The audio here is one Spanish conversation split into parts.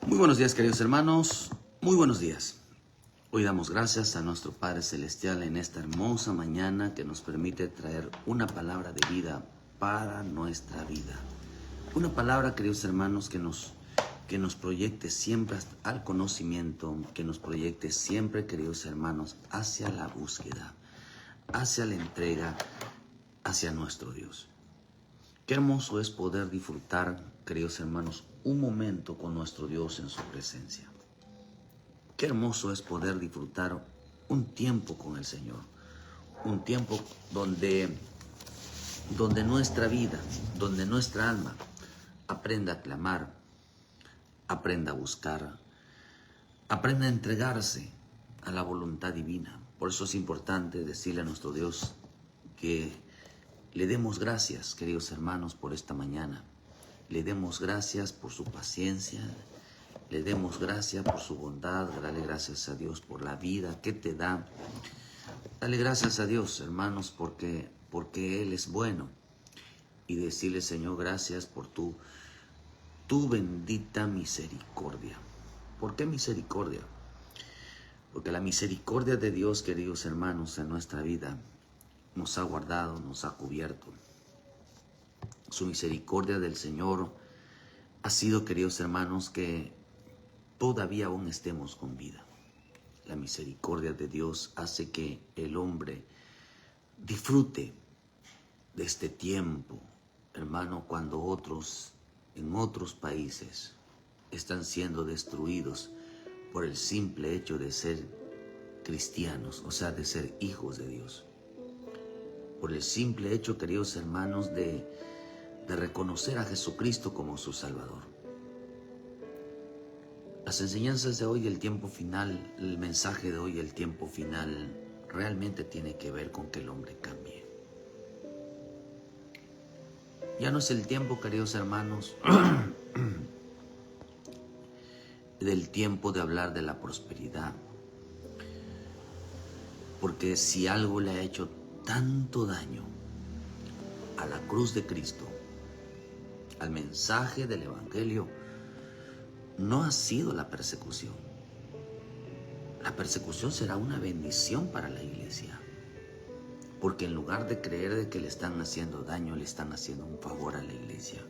Muy buenos días, queridos hermanos, muy buenos días. Hoy damos gracias a nuestro Padre Celestial en esta hermosa mañana que nos permite traer una palabra de vida para nuestra vida. Una palabra, queridos hermanos, que nos proyecte siempre al conocimiento, que nos proyecte siempre, queridos hermanos, hacia la búsqueda, hacia la entrega, hacia nuestro Dios. Qué hermoso es poder disfrutar, queridos hermanos, un momento con nuestro Dios en su presencia. Qué hermoso es poder disfrutar un tiempo con el Señor. Un tiempo donde nuestra vida, donde nuestra alma aprenda a clamar, aprenda a buscar, aprenda a entregarse a la voluntad divina. Por eso es importante decirle a nuestro Dios que le demos gracias, queridos hermanos, por esta mañana. Le demos gracias por su paciencia. Le demos gracias por su bondad. Dale gracias a Dios por la vida que te da. Dale gracias a Dios, hermanos, porque Él es bueno. Y decirle, Señor, gracias por tu bendita misericordia. ¿Por qué misericordia? Porque la misericordia de Dios, queridos hermanos, en nuestra vida nos ha guardado, nos ha cubierto. Su misericordia del Señor ha sido, queridos hermanos, que todavía aún estemos con vida. La misericordia de Dios hace que el hombre disfrute de este tiempo, hermano, cuando otros en otros países están siendo destruidos por el simple hecho de ser cristianos, o sea, de ser hijos de Dios. Por el simple hecho, queridos hermanos, de reconocer a Jesucristo como su Salvador. Las enseñanzas de hoy, el tiempo final, el mensaje de hoy, el tiempo final, realmente tiene que ver con que el hombre cambie. Ya no es el tiempo, queridos hermanos, del tiempo de hablar de la prosperidad. Porque si algo le ha hecho tanto daño a la cruz de Cristo, al mensaje del Evangelio, no ha sido la persecución. La persecución será una bendición para la iglesia, porque en lugar de creer de que le están haciendo daño, le están haciendo un favor a la iglesia.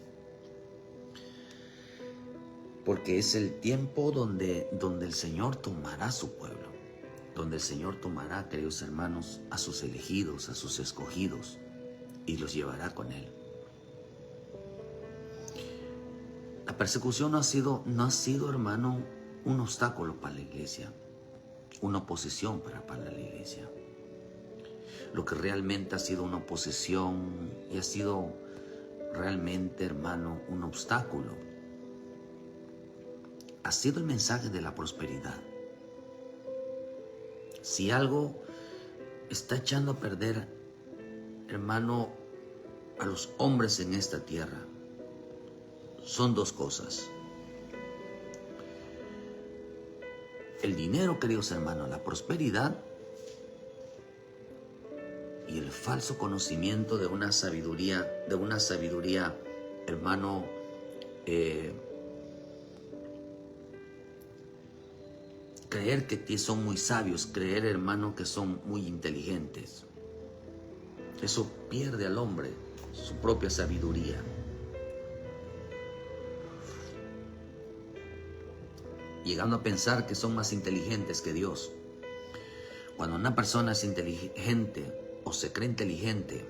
Porque es el tiempo donde el Señor tomará a su pueblo, donde el Señor tomará, queridos hermanos, a sus elegidos, a sus escogidos, y los llevará con Él. La persecución no ha sido, hermano, un obstáculo para la iglesia, una oposición para la iglesia. Lo que realmente ha sido una oposición y ha sido realmente, hermano, un obstáculo, ha sido el mensaje de la prosperidad. Si algo está echando a perder, hermano, a los hombres en esta tierra, son dos cosas. El dinero, queridos hermanos, la prosperidad y el falso conocimiento de una sabiduría, hermano, creer que son muy sabios, creer, hermano, que son muy inteligentes. Eso pierde al hombre su propia sabiduría. Llegando a pensar que son más inteligentes que Dios. Cuando una persona es inteligente o se cree inteligente,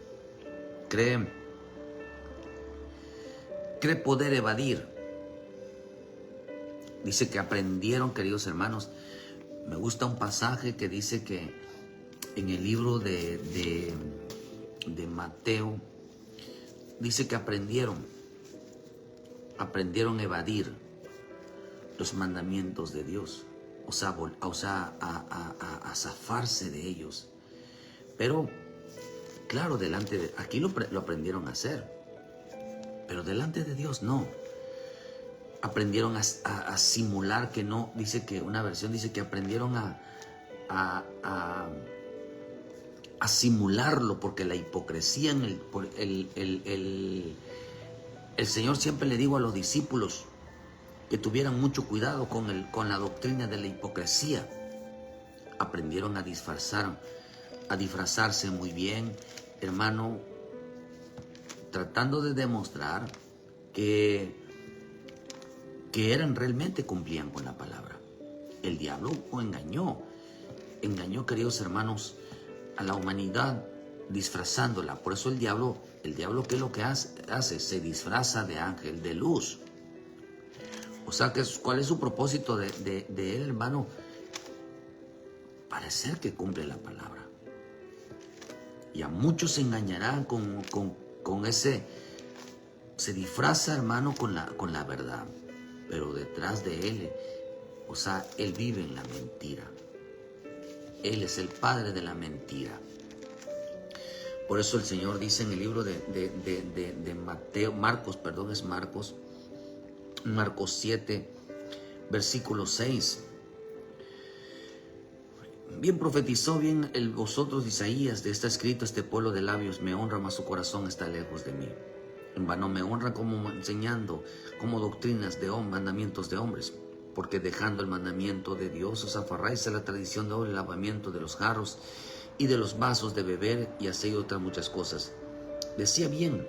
cree poder evadir. Dice que aprendieron, queridos hermanos. Me gusta un pasaje que dice que en el libro de Mateo, dice que aprendieron a evadir los mandamientos de Dios, o sea, a zafarse de ellos. Pero, claro, aquí lo aprendieron a hacer, pero delante de Dios no. Aprendieron a simular que no. Dice que una versión dice que aprendieron a simularlo, porque la hipocresía el Señor siempre le dijo a los discípulos que tuvieran mucho cuidado con la doctrina de la hipocresía. Aprendieron a disfrazarse muy bien, hermano, tratando de demostrar que realmente cumplían con la palabra. El diablo engañó, queridos hermanos, a la humanidad disfrazándola. Por eso el diablo, ¿qué es lo que hace? Se disfraza de ángel de luz. O sea, ¿cuál es su propósito de él, hermano? Parecer que cumple la palabra. Y a muchos se engañarán con ese, se disfraza, hermano, con la verdad. Pero detrás de él, o sea, él vive en la mentira. Él es el padre de la mentira. Por eso el Señor dice en el libro de Marcos 7, versículo 6. Bien profetizó bien vosotros Isaías, de está escrito: este pueblo de labios me honra, mas su corazón está lejos de mí. En vano me honra como enseñando, como doctrinas de mandamientos de hombres, porque dejando el mandamiento de Dios os aferráis a la tradición de el lavamiento de los jarros y de los vasos de beber, y hacéis otras muchas cosas. Decía bien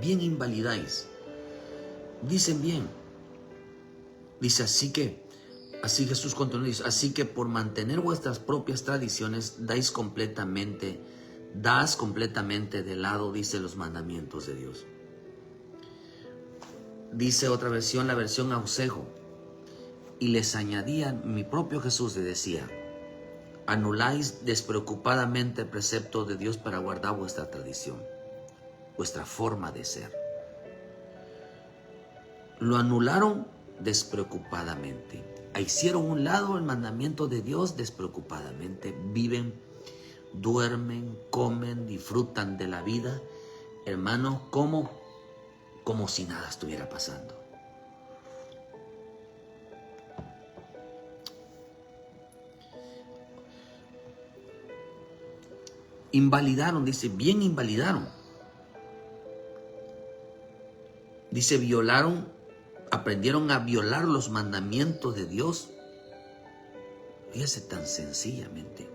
invalidáis. Dicen bien. Dice así Jesús continuó, dice, así que por mantener vuestras propias tradiciones das completamente de lado, dice, los mandamientos de Dios. Dice otra versión, la versión Ausejo, y les añadían, mi propio Jesús le decía: anuláis despreocupadamente el precepto de Dios para guardar vuestra tradición, vuestra forma de ser. Lo anularon despreocupadamente. Hicieron un lado el mandamiento de Dios despreocupadamente. Viven, duermen, comen, disfrutan de la vida, hermano, como si nada estuviera pasando. Invalidaron, dice, bien invalidaron. Dice, aprendieron a violar los mandamientos de Dios. Fíjese, tan sencillamente.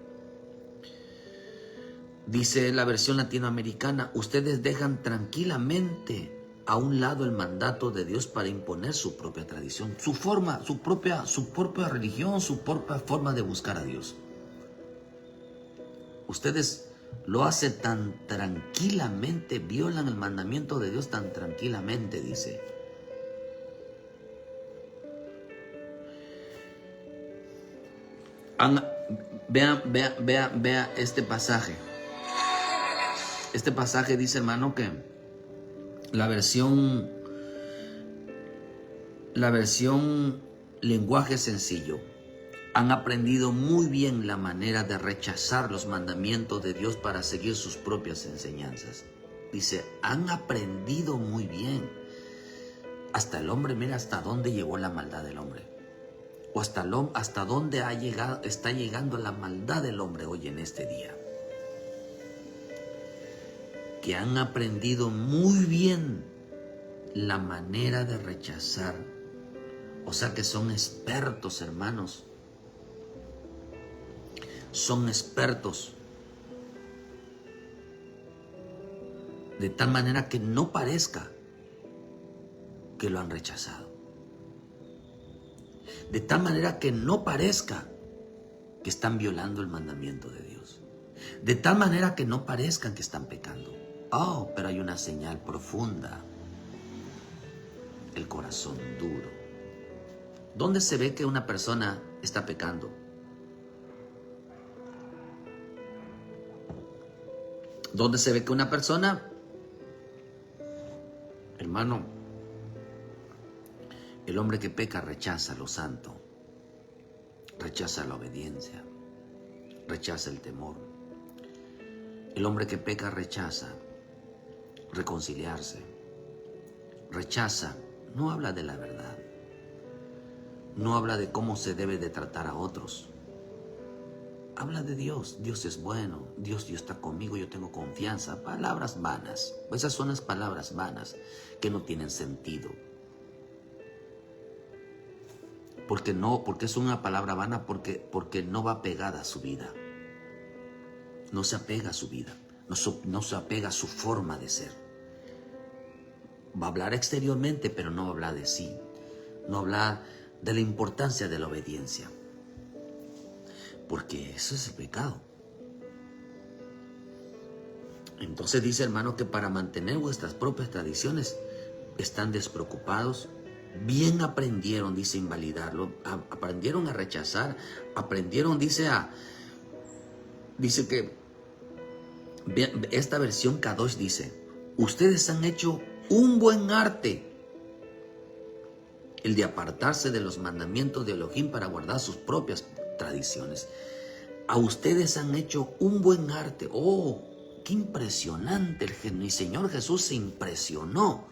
Dice la versión latinoamericana: ustedes dejan tranquilamente a un lado el mandato de Dios para imponer su propia tradición, su propia religión, su propia forma de buscar a Dios. Ustedes lo hacen tan tranquilamente, violan el mandamiento de Dios tan tranquilamente, dice. Vea este pasaje. Este pasaje dice, hermano, que la versión lenguaje sencillo: han aprendido muy bien la manera de rechazar los mandamientos de Dios para seguir sus propias enseñanzas. Dice, han aprendido muy bien. Hasta el hombre, mira hasta dónde llegó la maldad del hombre. O hasta dónde está llegando la maldad del hombre hoy en este día. Que han aprendido muy bien la manera de rechazar. O sea que son expertos, hermanos. Son expertos. De tal manera que no parezca que lo han rechazado. De tal manera que no parezca que están violando el mandamiento de Dios. De tal manera que no parezcan que están pecando. Oh, pero hay una señal profunda: el corazón duro. ¿Dónde se ve que una persona está pecando? ¿Dónde se ve que una persona, hermano, el hombre que peca rechaza lo santo, rechaza la obediencia, rechaza el temor? El hombre que peca rechaza reconciliarse, rechaza, no habla de la verdad, no habla de cómo se debe de tratar a otros, habla de Dios. Dios es bueno, Dios está conmigo, yo tengo confianza. Palabras vanas, esas son las palabras vanas que no tienen sentido. porque es una palabra vana, porque no va pegada a su vida. No se apega a su vida, no se apega a su forma de ser. Va a hablar exteriormente, pero no va a hablar de sí. No hablar de la importancia de la obediencia. Porque eso es el pecado. Entonces dice, hermano, que para mantener vuestras propias tradiciones están despreocupados. Bien aprendieron, dice, invalidarlo. Aprendieron a rechazar. Aprendieron, dice que esta versión Kadosh dice, ustedes han hecho un buen arte, el de apartarse de los mandamientos de Elohim para guardar sus propias tradiciones. A ustedes han hecho un buen arte. ¡Oh, qué impresionante! Mi Señor Jesús se impresionó.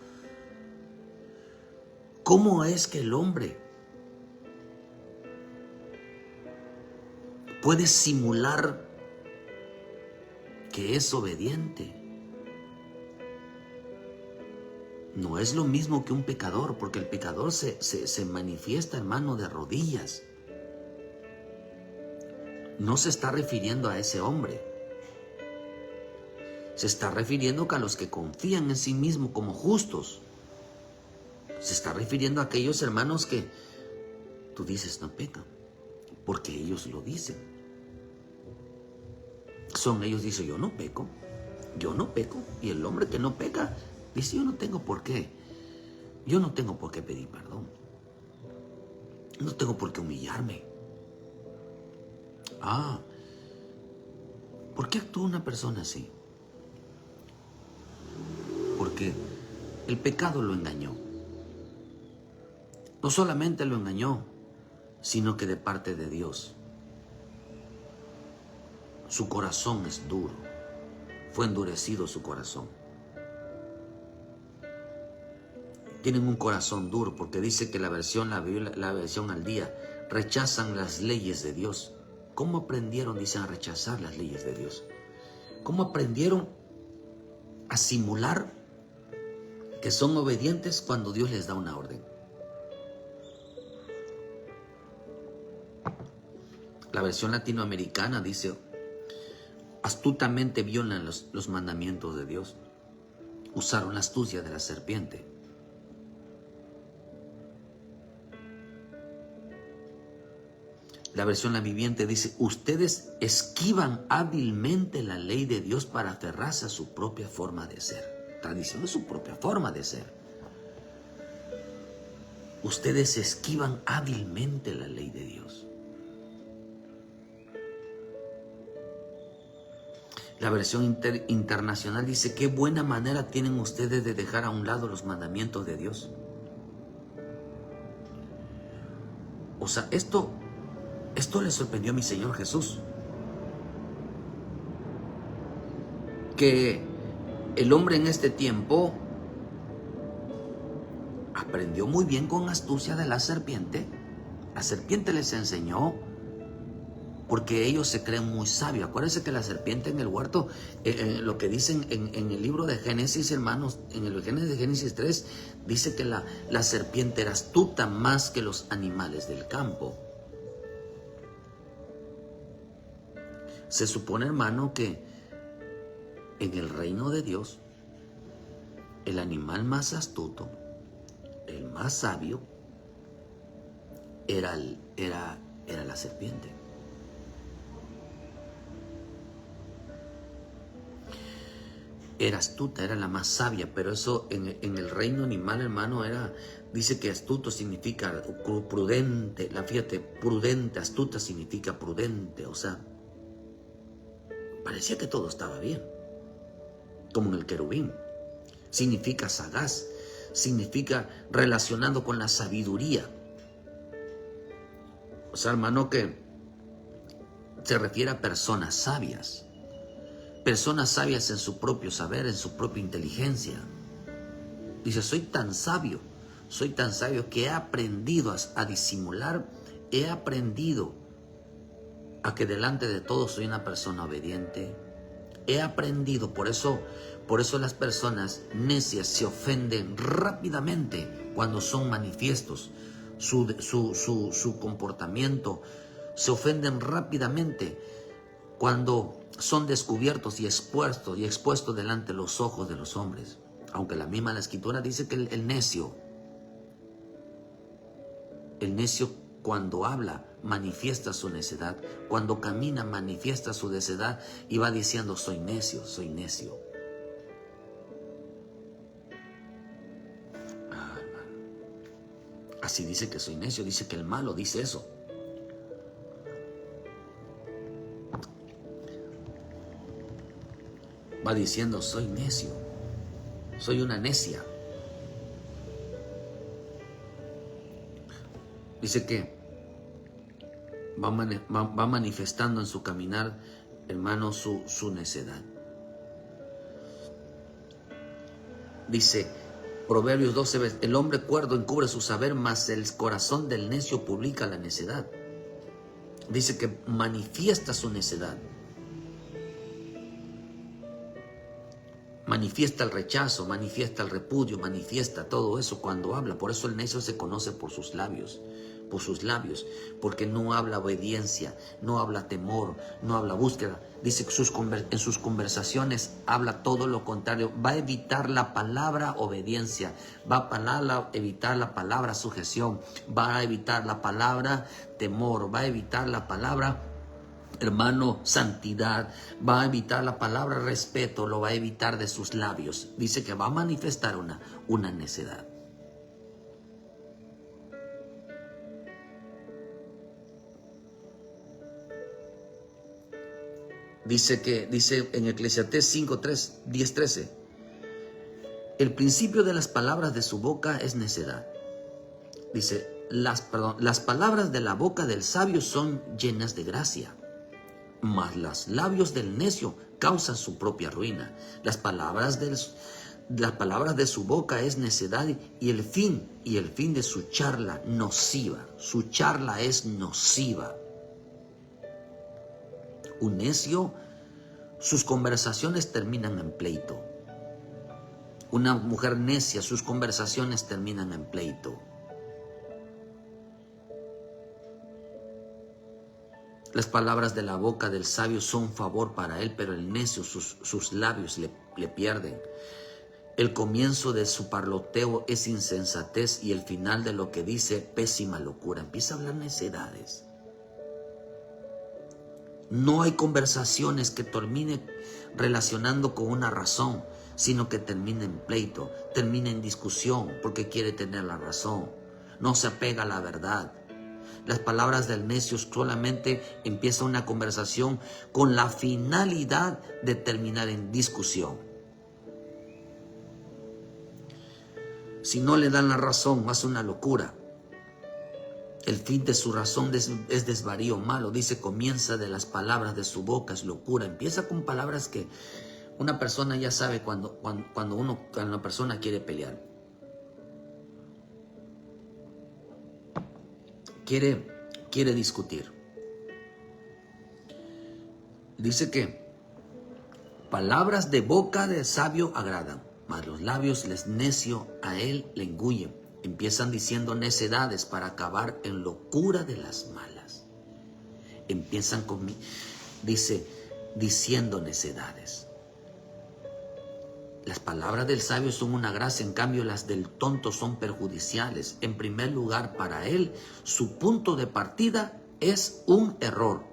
¿Cómo es que el hombre puede simular que es obediente? No es lo mismo que un pecador, porque el pecador se manifiesta, hermano, de rodillas. No se está refiriendo a ese hombre. Se está refiriendo a los que confían en sí mismos como justos. Se está refiriendo a aquellos hermanos que tú dices no pecan, porque ellos lo dicen. Ellos dicen, yo no peco. Y el hombre que no peca dice, yo no tengo por qué pedir perdón. No tengo por qué humillarme. ¿Por qué actúa una persona así? Porque el pecado lo engañó. No solamente lo engañó, sino que de parte de Dios. Su corazón es duro. Fue endurecido su corazón. Tienen un corazón duro porque dice que la versión al día, rechazan las leyes de Dios. ¿Cómo aprendieron, dicen, a rechazar las leyes de Dios? ¿Cómo aprendieron a simular que son obedientes cuando Dios les da una orden? La versión latinoamericana dice, astutamente violan los mandamientos de Dios. Usaron la astucia de la serpiente. La versión La Viviente dice, ustedes esquivan hábilmente la ley de Dios para aferrarse a su propia forma de ser. Tradición es su propia forma de ser. Ustedes esquivan hábilmente la ley de Dios. La versión internacional dice, qué buena manera tienen ustedes de dejar a un lado los mandamientos de Dios. O sea, esto le sorprendió a mi Señor Jesús. Que el hombre en este tiempo aprendió muy bien con astucia de la serpiente. La serpiente les enseñó, porque ellos se creen muy sabios. Acuérdense que la serpiente en el huerto, lo que dicen en el libro de Génesis, hermanos, en el Génesis 3, dice que la serpiente era astuta más que los animales del campo. Se supone, hermano, que en el reino de Dios, el animal más astuto, el más sabio, era la serpiente. Era astuta, era la más sabia, pero eso en el reino animal, hermano, dice que astuto significa prudente. Fíjate, prudente, astuta significa prudente, o sea, parecía que todo estaba bien, como en el querubín. Significa sagaz, significa relacionado con la sabiduría. O sea, hermano, que se refiere a personas sabias. Personas sabias en su propio saber, en su propia inteligencia. Dice, soy tan sabio que he aprendido a disimular, he aprendido a que delante de todos soy una persona obediente. He aprendido, por eso las personas necias se ofenden rápidamente cuando son manifiestos. su comportamiento, se ofenden rápidamente cuando son descubiertos y expuestos delante de los ojos de los hombres. Aunque la misma Escritura dice que el necio cuando habla manifiesta su necedad, cuando camina manifiesta su necedad y va diciendo soy necio, soy necio. Así dice que soy necio, dice que el malo dice eso. Va diciendo soy necio, soy una necia. Dice que va manifestando en su caminar, hermano, su necedad. Dice Proverbios 12, el hombre cuerdo encubre su saber, mas el corazón del necio publica la necedad. Dice que manifiesta su necedad. Manifiesta el rechazo, manifiesta el repudio, manifiesta todo eso cuando habla. Por eso el necio se conoce por sus labios, porque no habla obediencia, no habla temor, no habla búsqueda. Dice que en sus conversaciones habla todo lo contrario. Va a evitar la palabra obediencia, va a evitar la palabra sujeción, va a evitar la palabra temor, va a evitar la palabra, hermano, santidad, va a evitar la palabra respeto, lo va a evitar de sus labios. Dice que va a manifestar una necedad. Dice en Eclesiastés 5:3, 10:13, el principio de las palabras de su boca es necedad. Dice, las palabras de la boca del sabio son llenas de gracia, mas los labios del necio causan su propia ruina. Las palabras de su boca es necedad y el fin de su charla nociva. Su charla es nociva. Un necio, sus conversaciones terminan en pleito. Una mujer necia, sus conversaciones terminan en pleito. Las palabras de la boca del sabio son favor para él, pero el necio, sus labios le pierden. El comienzo de su parloteo es insensatez y el final de lo que dice, pésima locura. Empieza a hablar necedades. No hay conversaciones que terminen relacionando con una razón, sino que termina en pleito, termina en discusión porque quiere tener la razón. No se apega a la verdad. Las palabras del necio solamente empieza una conversación con la finalidad de terminar en discusión. Si no le dan la razón, hace una locura. El fin de su razón es desvarío malo. Dice, comienza de las palabras de su boca, es locura. Empieza con palabras que una persona ya sabe cuando una persona quiere pelear. Quiere discutir. Dice que palabras de boca de sabio agradan, mas los labios les necio a él le engullen. Empiezan diciendo necedades para acabar en locura de las malas. Empiezan diciendo necedades. Las palabras del sabio son una gracia, en cambio las del tonto son perjudiciales. En primer lugar, para él, su punto de partida es un error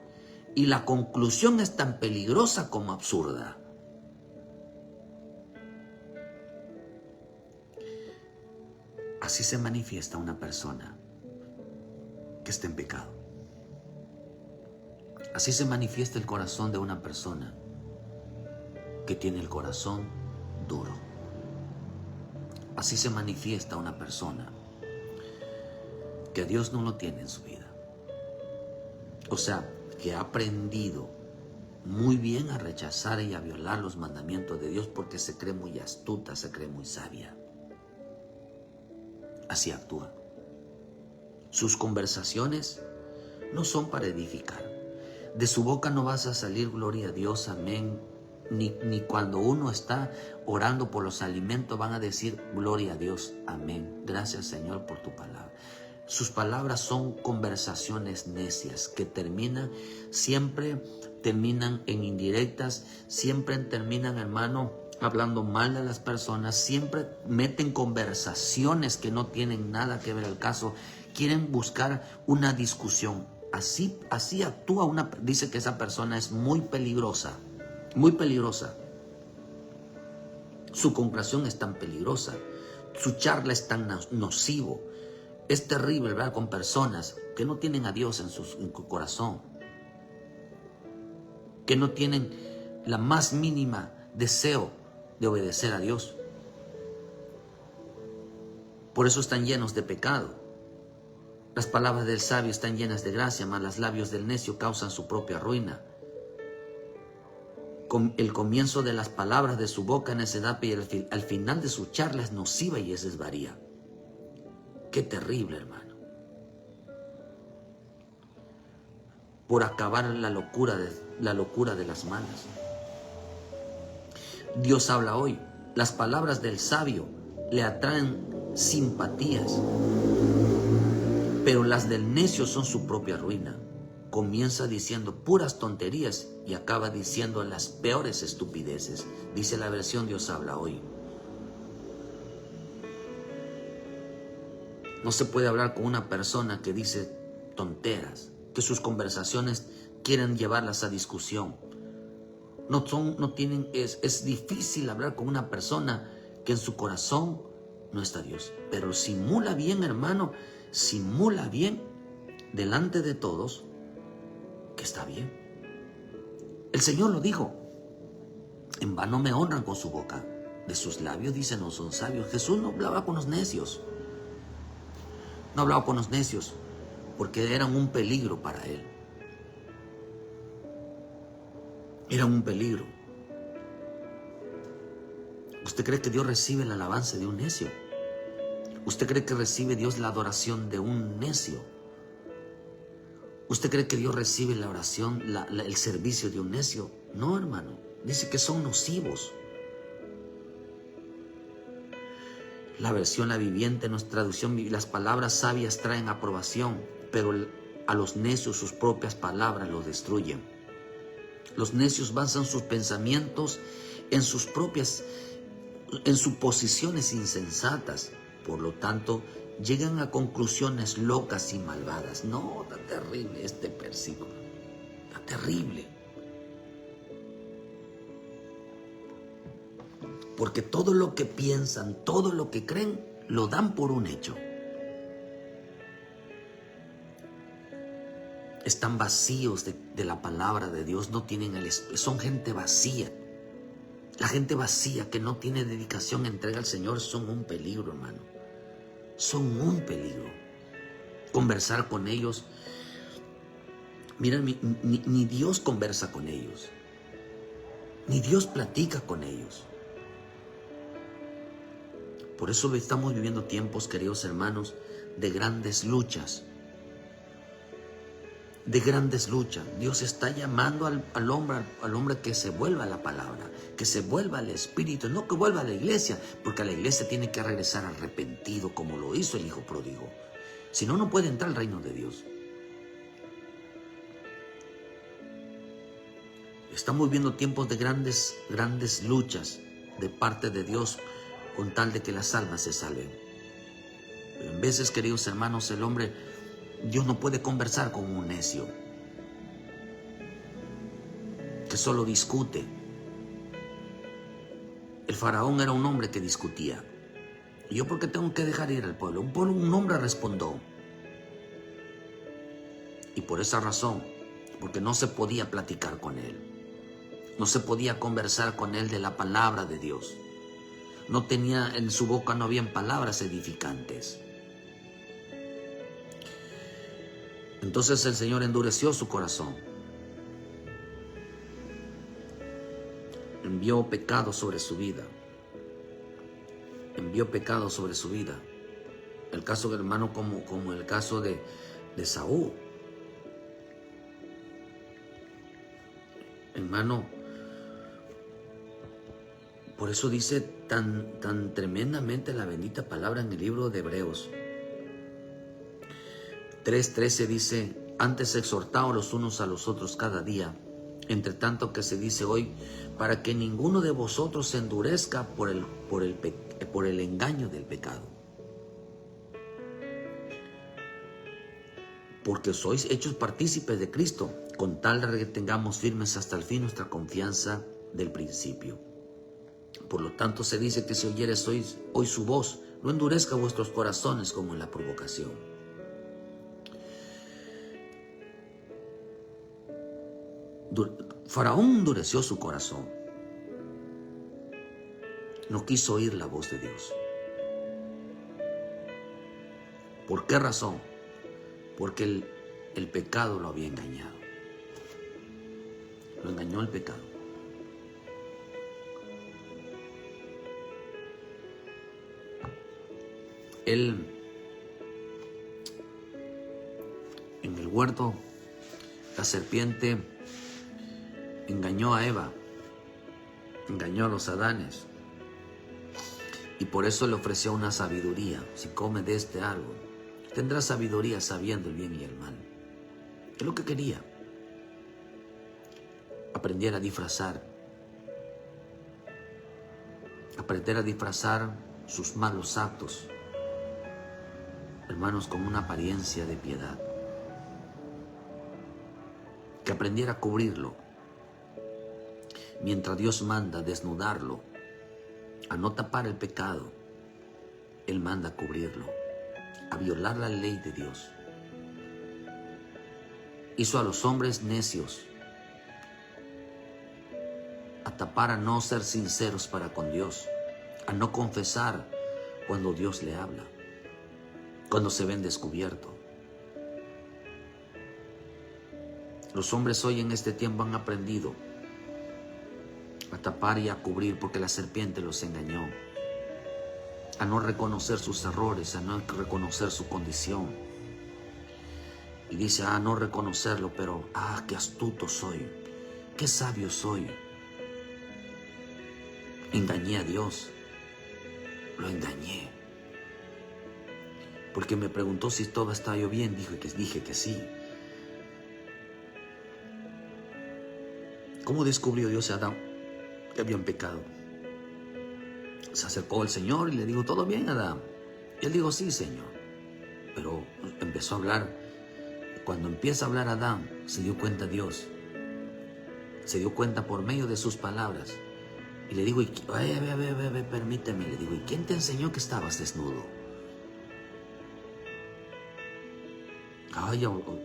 y la conclusión es tan peligrosa como absurda. Así se manifiesta una persona que está en pecado. Así se manifiesta el corazón de una persona que tiene el corazón duro. Así se manifiesta una persona que a Dios no lo tiene en su vida. O sea, que ha aprendido muy bien a rechazar y a violar los mandamientos de Dios porque se cree muy astuta, se cree muy sabia. Así actúa. Sus conversaciones no son para edificar. De su boca no vas a salir gloria a Dios, amén. Ni cuando uno está orando por los alimentos van a decir gloria a Dios, amén. Gracias, Señor, por tu palabra. Sus palabras son conversaciones necias que siempre terminan en indirectas, siempre terminan, hermano, hablando mal de las personas, siempre meten conversaciones que no tienen nada que ver al caso, quieren buscar una discusión. Así actúa dice que esa persona es muy peligrosa, muy peligrosa. Su conclusión es tan peligrosa, su charla es tan nocivo. Es terrible hablar con personas que no tienen a Dios en su corazón, que no tienen la más mínima deseo de obedecer a Dios. Por eso están llenos de pecado. Las palabras del sabio están llenas de gracia, mas los labios del necio causan su propia ruina. El comienzo de las palabras de su boca es necedad, y al final de su charla es nociva y es desvaría. Qué terrible, hermano. Por acabar la locura de las malas. Dios habla hoy. Las palabras del sabio le atraen simpatías, pero las del necio son su propia ruina. Comienza diciendo puras tonterías y acaba diciendo las peores estupideces. Dice la versión Dios habla hoy. No se puede hablar con una persona que dice tonteras, que sus conversaciones quieren llevarlas a discusión. Es difícil hablar con una persona que en su corazón no está Dios. Pero simula bien, hermano, simula bien delante de todos que está bien. El Señor lo dijo. En vano me honran con su boca. De sus labios dicen no son sabios. Jesús no hablaba con los necios. No hablaba con los necios porque eran un peligro para él. Eran un peligro. ¿Usted cree que Dios recibe la alabanza de un necio? ¿Usted cree que recibe Dios la adoración de un necio? ¿Usted cree que Dios recibe la oración, el servicio de un necio? No, hermano. Dice que son nocivos. La versión La Viviente, nuestra traducción, las palabras sabias traen aprobación, pero a los necios sus propias palabras los destruyen. Los necios basan sus pensamientos en sus suposiciones insensatas. Por lo tanto, llegan a conclusiones locas y malvadas. No, está terrible este versículo. Está terrible. Porque todo lo que piensan, todo lo que creen, lo dan por un hecho. Están vacíos de la palabra de Dios, son gente vacía. La gente vacía que no tiene dedicación, entrega al Señor, son un peligro, hermano. Son un peligro. Conversar con ellos. Mira, ni Dios conversa con ellos. Ni Dios platica con ellos. Por eso estamos viviendo tiempos, queridos hermanos, de grandes luchas. De grandes luchas. Dios está llamando al hombre que se vuelva a la palabra, que se vuelva al Espíritu, no que vuelva a la iglesia, porque a la iglesia tiene que regresar arrepentido como lo hizo el hijo pródigo. Si no, no puede entrar al reino de Dios. Estamos viviendo tiempos de grandes luchas de parte de Dios con tal de que las almas se salven. Pero en veces, queridos hermanos, Dios no puede conversar con un necio que solo discute. El faraón era un hombre que discutía. ¿Y yo por qué tengo que dejar ir al pueblo? Un hombre respondió. Y por esa razón, porque no se podía platicar con él. No se podía conversar con él de la palabra de Dios. En su boca no habían palabras edificantes. Entonces el Señor endureció su corazón. Envió pecado sobre su vida. Envió pecado sobre su vida. El caso, hermano, como el caso de Saúl. Hermano, por eso dice tan tremendamente la bendita palabra en el libro de Hebreos. 3:13 dice: antes exhortaos los unos a los otros cada día, entre tanto que se dice hoy, para que ninguno de vosotros se endurezca por el engaño del pecado. Porque sois hechos partícipes de Cristo, con tal de que tengamos firmes hasta el fin nuestra confianza del principio. Por lo tanto se dice que si oyeres hoy su voz, no endurezca vuestros corazones como en la provocación. Faraón endureció su corazón. No quiso oír la voz de Dios. ¿Por qué razón? Porque el pecado lo había engañado. Lo engañó el pecado. Él, en el huerto, la serpiente engañó a Eva, engañó a los Adanes, y por eso le ofreció una sabiduría. Si come de este árbol, tendrás sabiduría sabiendo el bien y el mal. Es lo que quería. Aprender a disfrazar sus malos actos, hermanos, con una apariencia de piedad. Que aprendiera a cubrirlo, mientras Dios manda desnudarlo, a no tapar el pecado. Él manda a cubrirlo, a violar la ley de Dios. Hizo a los hombres necios, a tapar, a no ser sinceros para con Dios, a no confesar cuando Dios le habla, cuando se ven descubiertos. Los hombres hoy en este tiempo han aprendido a tapar y a cubrir porque la serpiente los engañó, a no reconocer sus errores, a no reconocer su condición. Y dice, no reconocerlo, pero qué astuto soy, qué sabio soy. Engañé a Dios, lo engañé. Porque me preguntó si todo estaba yo bien, dije que sí. ¿Cómo descubrió Dios a Adán que habían pecado? Se acercó al Señor y le dijo, ¿todo bien, Adán? Y él dijo, sí, Señor. Pero empezó a hablar. Cuando empieza a hablar Adán, se dio cuenta Dios. Se dio cuenta por medio de sus palabras. Y le digo, permíteme, le digo, ¿y quién te enseñó que estabas desnudo?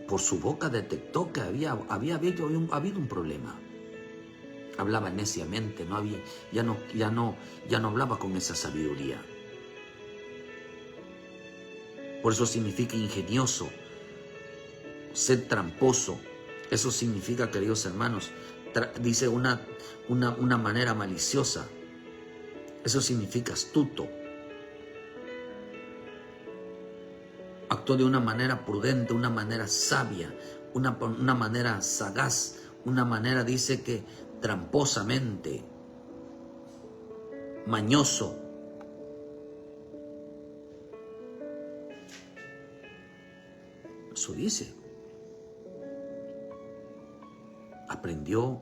Por su boca detectó que había habido un problema. Hablaba neciamente, ya no hablaba con esa sabiduría. Por eso significa ingenioso, ser tramposo. Eso significa, queridos hermanos, dice una manera maliciosa. Eso significa astuto. Actuó de una manera prudente, una manera sabia, una manera sagaz, una manera, dice que tramposamente, mañoso. Eso dice. Aprendieron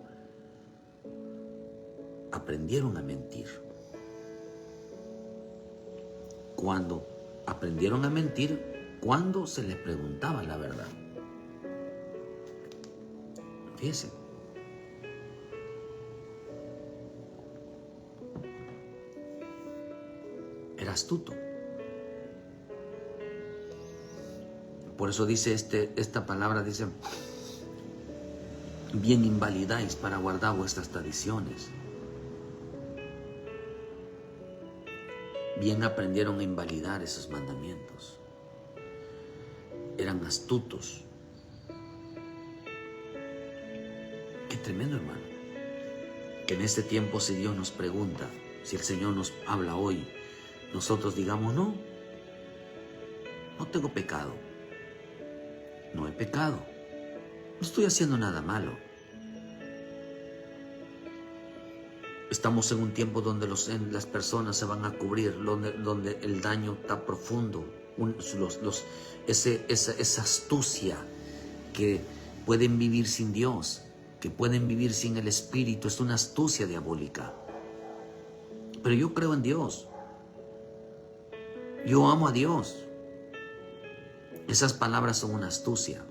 a mentir. Cuando aprendieron a mentir, cuando se les preguntaba la verdad. Fíjense. Era astuto. Por eso dice esta palabra, dice, bien invalidáis para guardar vuestras tradiciones. Bien aprendieron a invalidar esos mandamientos. Eran astutos. Qué tremendo, hermano. Que en este tiempo, si Dios nos pregunta, si el Señor nos habla hoy, nosotros digamos, no tengo pecado. No he pecado. No estoy haciendo nada malo. Estamos en un tiempo donde las personas se van a cubrir, donde el daño está profundo, esa astucia, que pueden vivir sin Dios, que pueden vivir sin el Espíritu. Es una astucia diabólica. Pero yo creo en Dios. Yo amo a Dios. Esas palabras son una astucia.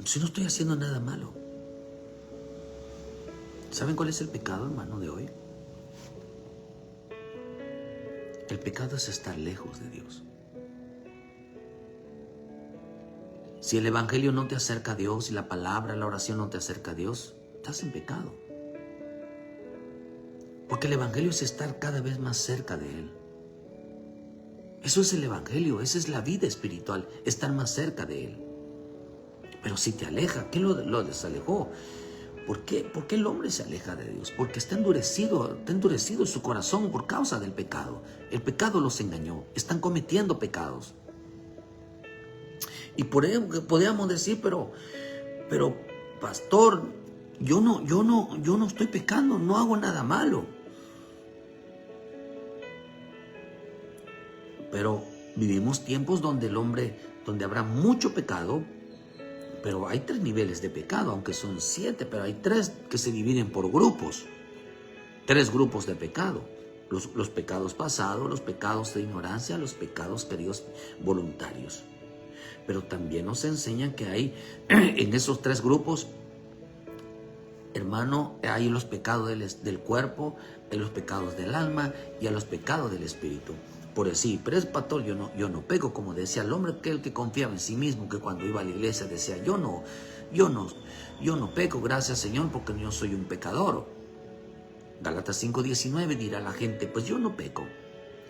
Si no estoy haciendo nada malo. ¿Saben cuál es el pecado, hermano, de hoy? El pecado es estar lejos de Dios. Si el evangelio no te acerca a Dios, si la palabra, la oración no te acerca a Dios, estás en pecado. Porque el evangelio es estar cada vez más cerca de Él. Eso es el evangelio, esa es la vida espiritual, estar más cerca de Él. Pero si te aleja, ¿qué lo desalejó? ¿Por qué? ¿Por qué el hombre se aleja de Dios? Porque está endurecido su corazón por causa del pecado. El pecado los engañó, están cometiendo pecados. Y por ello podríamos decir, pero pastor, yo no estoy pecando, no hago nada malo. Pero vivimos tiempos donde habrá mucho pecado, pero hay 3 niveles de pecado, aunque son 7, pero hay 3 que se dividen por grupos. 3 grupos de pecado. Los pecados pasados, los pecados de ignorancia, los pecados queridos voluntarios. Pero también nos enseñan que hay en esos 3 grupos, hermano, hay los pecados del cuerpo, hay los pecados del alma y hay los pecados del espíritu. Por decir, pero es pastor, yo no peco, como decía el hombre que confiaba en sí mismo, que cuando iba a la iglesia decía, yo no peco, gracias Señor, porque yo soy un pecador. Gálatas 5:19 dirá la gente, pues yo no peco.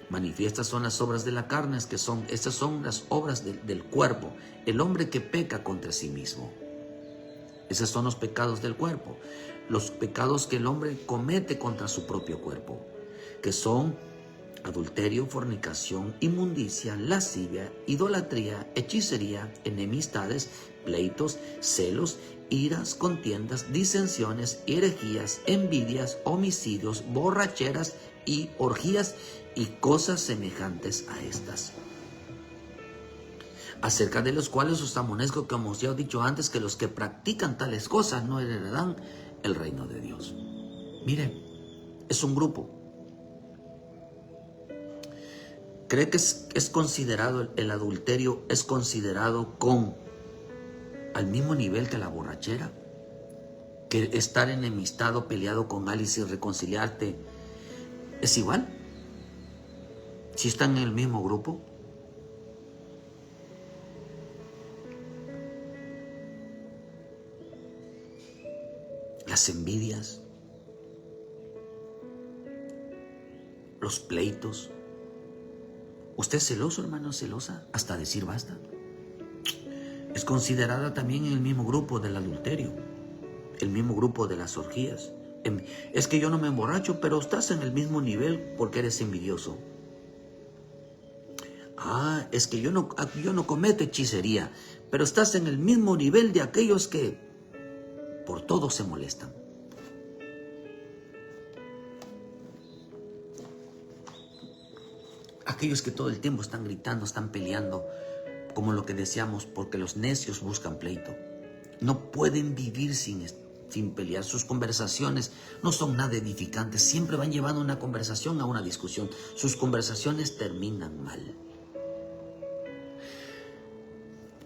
Manifiestas son las obras de la carne, estas son las obras del cuerpo, el hombre que peca contra sí mismo. Esos son los pecados del cuerpo, los pecados que el hombre comete contra su propio cuerpo, que son adulterio, fornicación, inmundicia, lascivia, idolatría, hechicería, enemistades, pleitos, celos, iras, contiendas, disensiones, herejías, envidias, homicidios, borracheras y orgías y cosas semejantes a estas, acerca de los cuales os amonezco, como os ya he dicho antes, que los que practican tales cosas no heredarán el reino de Dios. Miren, es un grupo. ¿Cree que es considerado el adulterio, es considerado al mismo nivel que la borrachera? ¿Que estar enemistado, peleado con alguien y reconciliarte es igual? ¿Si están en el mismo grupo? Las envidias, los pleitos. ¿Usted es celoso, hermano, celosa? Hasta decir basta. Es considerada también en el mismo grupo del adulterio, el mismo grupo de las orgías. Es que yo no me emborracho, pero estás en el mismo nivel porque eres envidioso. Es que yo no cometo hechicería, pero estás en el mismo nivel de aquellos que por todo se molestan. Aquellos que todo el tiempo están gritando, están peleando, como lo que decíamos, porque los necios buscan pleito. No pueden vivir sin pelear. Sus conversaciones no son nada edificantes. Siempre van llevando una conversación a una discusión. Sus conversaciones terminan mal.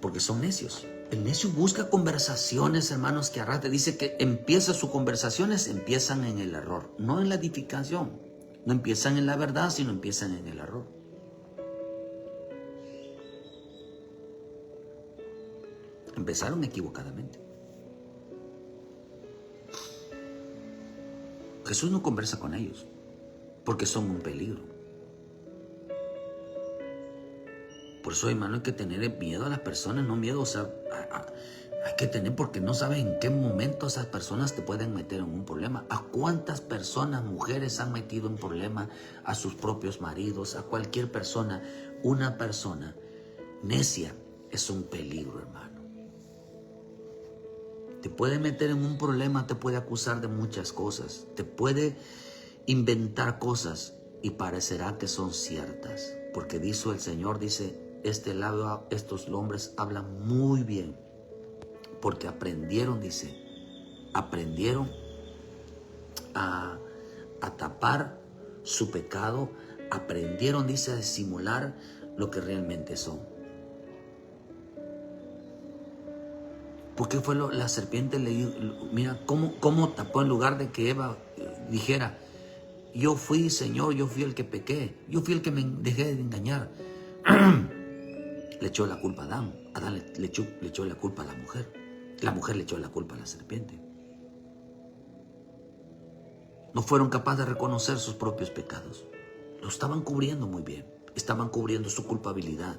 Porque son necios. El necio busca conversaciones, hermanos, que arrastre. Dice que sus conversaciones empiezan en el error, no en la edificación. No empiezan en la verdad, sino empiezan en el error. Empezaron equivocadamente. Jesús no conversa con ellos porque son un peligro. Por eso, hermano, hay que tener miedo a las personas, no miedo, hay que tener, porque no sabes en qué momento esas personas te pueden meter en un problema. ¿A cuántas personas, mujeres, han metido en problema a sus propios maridos, a cualquier persona? Una persona necia es un peligro, hermano. Te puede meter en un problema, te puede acusar de muchas cosas, te puede inventar cosas y parecerá que son ciertas. Porque dice el Señor, dice, estos hombres hablan muy bien. Porque aprendieron, dice, aprendieron a tapar su pecado, aprendieron, dice, a disimular lo que realmente son. Porque fue la serpiente, mira cómo tapó en lugar de que Eva dijera, yo fui, Señor, yo fui el que pequé, yo fui el que me dejé de engañar. Le echó la culpa a Adán. Adán le echó la culpa a la mujer le echó la culpa a la serpiente. No fueron capaces de reconocer sus propios pecados. Lo estaban cubriendo muy bien. Estaban cubriendo su culpabilidad.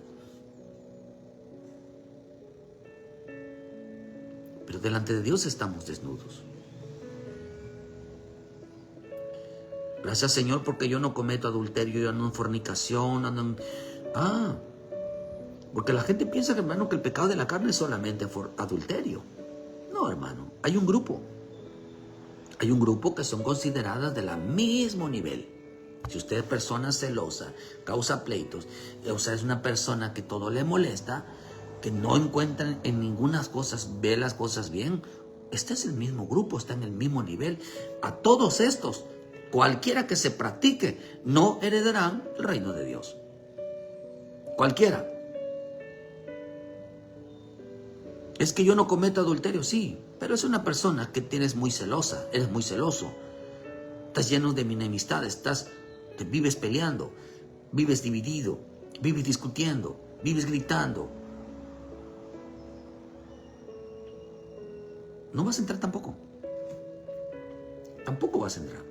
Pero delante de Dios estamos desnudos. Gracias, Señor, porque yo no cometo adulterio, yo ando en fornicación, ando en... porque la gente piensa, hermano, que el pecado de la carne es solamente adulterio. No, hermano, hay un grupo. Hay un grupo que son consideradas del mismo nivel. Si usted es persona celosa, causa pleitos, o sea, es una persona que todo le molesta, que no encuentra en ninguna cosas, ve las cosas bien, este es el mismo grupo, está en el mismo nivel. A todos estos, cualquiera que se practique, no heredarán el reino de Dios. Cualquiera. Es que yo no cometo adulterio, sí, pero es una persona que eres muy celosa, eres muy celoso. Estás lleno de enemistades, te vives peleando, vives dividido, vives discutiendo, vives gritando. No vas a entrar tampoco. Tampoco vas a entrar.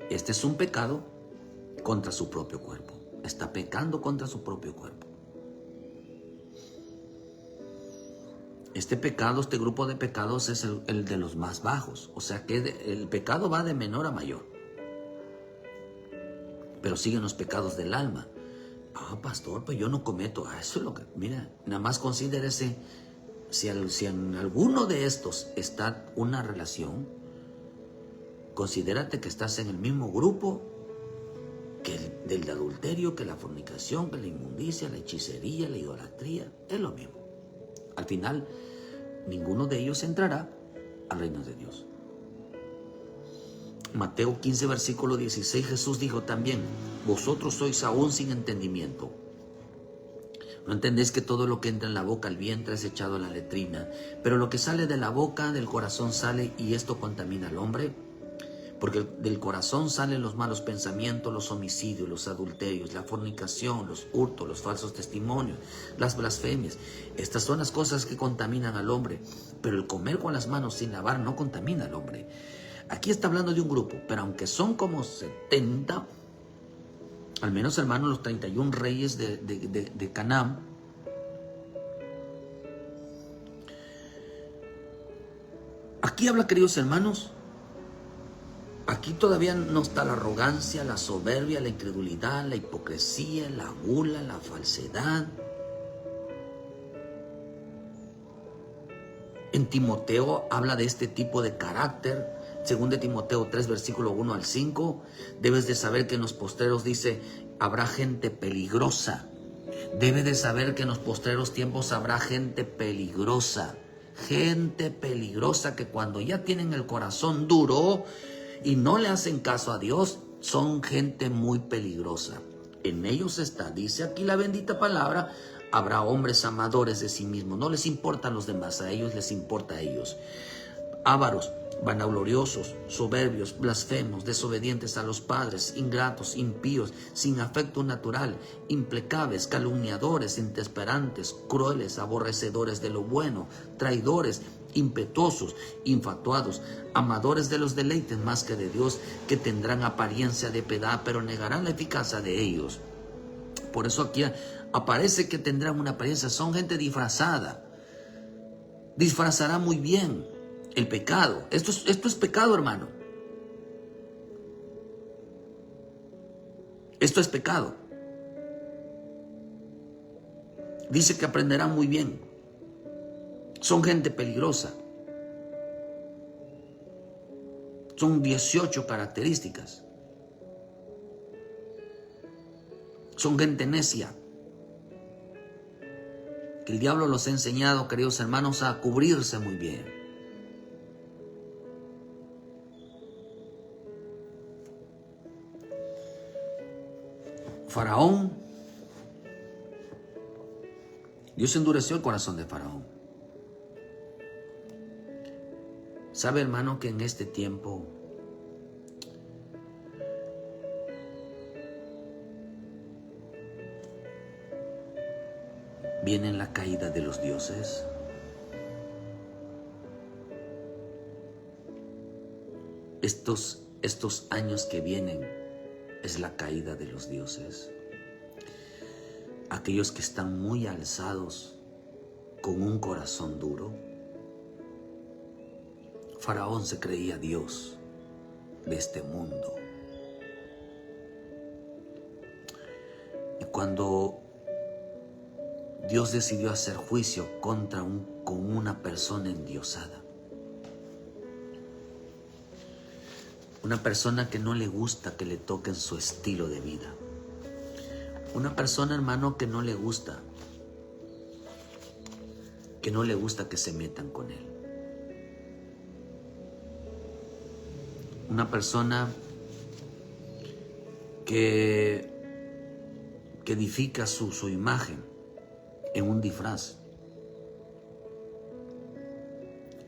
Este es un pecado contra su propio cuerpo. Está pecando contra su propio cuerpo. Este pecado, este grupo de pecados es el de los más bajos. O sea que el pecado va de menor a mayor. Pero siguen los pecados del alma. Pastor, pues yo no cometo. Eso es lo que... Mira, nada más considérese si en alguno de estos está una relación, considérate que estás en el mismo grupo que del adulterio, que la fornicación, que la inmundicia, la hechicería, la idolatría. Es lo mismo. Al final, ninguno de ellos entrará al reino de Dios. Mateo 15, versículo 16, Jesús dijo también, vosotros sois aún sin entendimiento. ¿No entendéis que todo lo que entra en la boca, al vientre, es echado a la letrina? Pero lo que sale de la boca, del corazón sale, y esto contamina al hombre. Porque del corazón salen los malos pensamientos, los homicidios, los adulterios, la fornicación, los hurtos, los falsos testimonios, las blasfemias. Estas son las cosas que contaminan al hombre. Pero el comer con las manos sin lavar no contamina al hombre. Aquí está hablando de un grupo, pero aunque son como 70, al menos, hermanos, los 31 reyes de Canaán, aquí habla, queridos hermanos, aquí todavía no está la arrogancia, la soberbia, la incredulidad, la hipocresía, la gula, la falsedad. En Timoteo habla de este tipo de carácter. Según de Timoteo 3, versículo 1 al 5, debes de saber que en los postreros dice, habrá gente peligrosa. Debes de saber que en los postreros tiempos habrá gente peligrosa. Gente peligrosa que cuando ya tienen el corazón duro y no le hacen caso a Dios, son gente muy peligrosa. En ellos está, dice aquí la bendita palabra, habrá hombres amadores de sí mismos. No les importan los demás, a ellos les importa a ellos. Ávaros, vanagloriosos, soberbios, blasfemos, desobedientes a los padres, ingratos, impíos, sin afecto natural, implacables, calumniadores, intemperantes, crueles, aborrecedores de lo bueno, traidores, impetuosos, infatuados, amadores de los deleites más que de Dios, que tendrán apariencia de piedad, pero negarán la eficacia de ellos. Por eso aquí aparece que tendrán una apariencia, son gente disfrazada, disfrazará muy bien el pecado. Esto es pecado, hermano. Esto es pecado. Dice que aprenderán muy bien. Son gente peligrosa. Son 18 características. Son gente necia. Que el diablo los ha enseñado, queridos hermanos, a cubrirse muy bien. Faraón, Dios endureció el corazón de Faraón. ¿Sabe, hermano, que en este tiempo viene la caída de los dioses? Estos años que vienen es la caída de los dioses. Aquellos que están muy alzados con un corazón duro. Faraón se creía Dios de este mundo. Y cuando Dios decidió hacer juicio con una persona endiosada, una persona que no le gusta que le toquen su estilo de vida, una persona, hermano, que no le gusta que se metan con él. Una persona que edifica su imagen en un disfraz.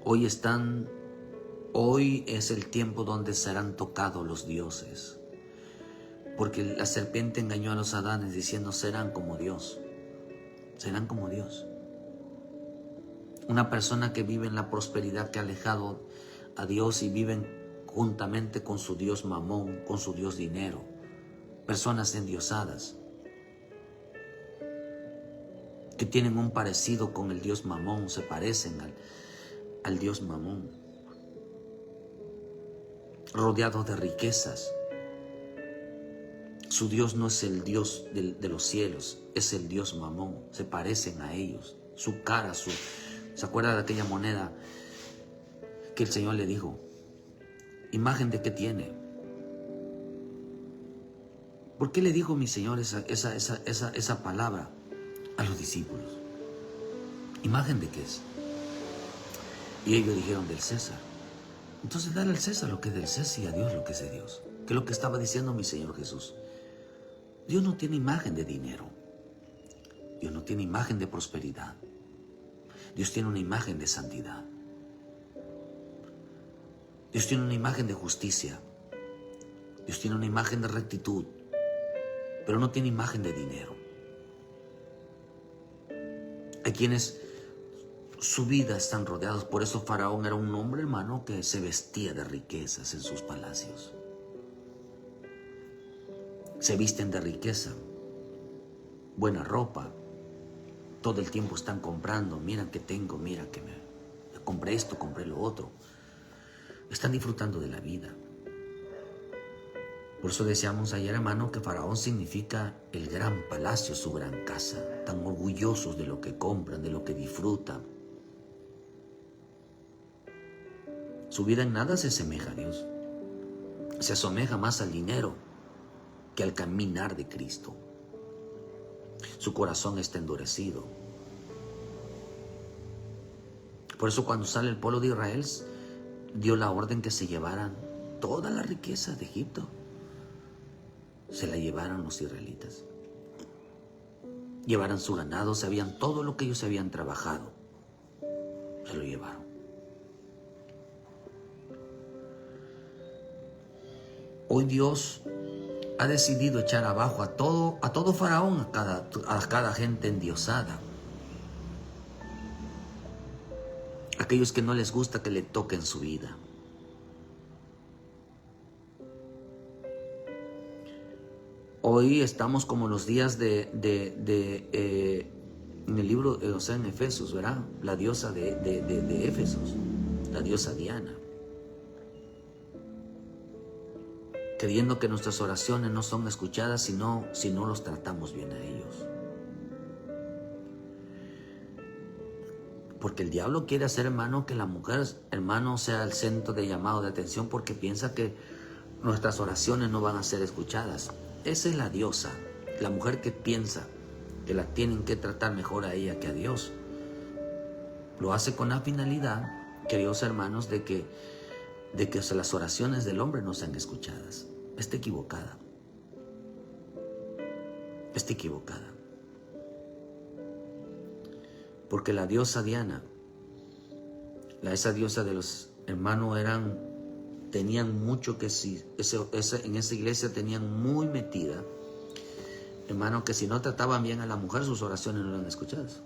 Hoy es el tiempo donde serán tocados los dioses. Porque la serpiente engañó a los Adanes diciendo: serán como Dios. Serán como Dios. Una persona que vive en la prosperidad, que ha alejado a Dios y viven juntamente con su Dios Mamón, con su Dios dinero. Personas endiosadas que tienen un parecido con el Dios Mamón, se parecen al Dios Mamón, rodeados de riquezas. Su Dios no es el Dios de los cielos, es el Dios Mamón. Se parecen a ellos. Su cara, ¿se acuerda de aquella moneda que el Señor le dijo? ¿Imagen de qué tiene? ¿Por qué le dijo mi Señor esa palabra a los discípulos? ¿Imagen de qué es? Y ellos dijeron: del César. Entonces dale al César lo que es del César y a Dios lo que es de Dios. Que es lo que estaba diciendo mi Señor Jesús. Dios no tiene imagen de dinero. Dios no tiene imagen de prosperidad. Dios tiene una imagen de santidad. Dios tiene una imagen de justicia. Dios tiene una imagen de rectitud. Pero no tiene imagen de dinero. Hay quienes su vida están rodeados. Por eso Faraón era un hombre, hermano, que se vestía de riquezas en sus palacios. Se visten de riqueza, buena ropa. Todo el tiempo están comprando. Mira que tengo, mira que me compré esto, compré lo otro. Están disfrutando de la vida. Por eso decíamos ayer, hermano, que Faraón significa el gran palacio, su gran casa. Tan orgullosos de lo que compran, de lo que disfrutan. Su vida en nada se asemeja a Dios. Se asemeja más al dinero que al caminar de Cristo. Su corazón está endurecido. Por eso cuando sale el pueblo de Israel, dio la orden que se llevaran toda la riqueza de Egipto. Se la llevaron los israelitas. Llevaran su ganado, sabían todo lo que ellos habían trabajado. Se lo llevaron. Hoy Dios ha decidido echar abajo a todo Faraón, a cada gente endiosada. Aquellos que no les gusta que le toquen su vida. Hoy estamos como los días en el libro, o sea, en Efesios, ¿verdad? La diosa de Éfesos, la diosa Diana. Creyendo que nuestras oraciones no son escuchadas si no los tratamos bien a ellos. Porque el diablo quiere hacer, hermano, que la mujer, hermano, sea el centro de llamado de atención, porque piensa que nuestras oraciones no van a ser escuchadas. Esa es la diosa, la mujer que piensa que la tienen que tratar mejor a ella que a Dios. Lo hace con la finalidad, queridos hermanos, de que las oraciones del hombre no sean escuchadas. Está equivocada. Está equivocada. Porque la diosa Diana, esa diosa de los hermanos, tenían mucho que sí, en esa iglesia tenían muy metida, hermano, que si no trataban bien a la mujer, sus oraciones no eran escuchadas.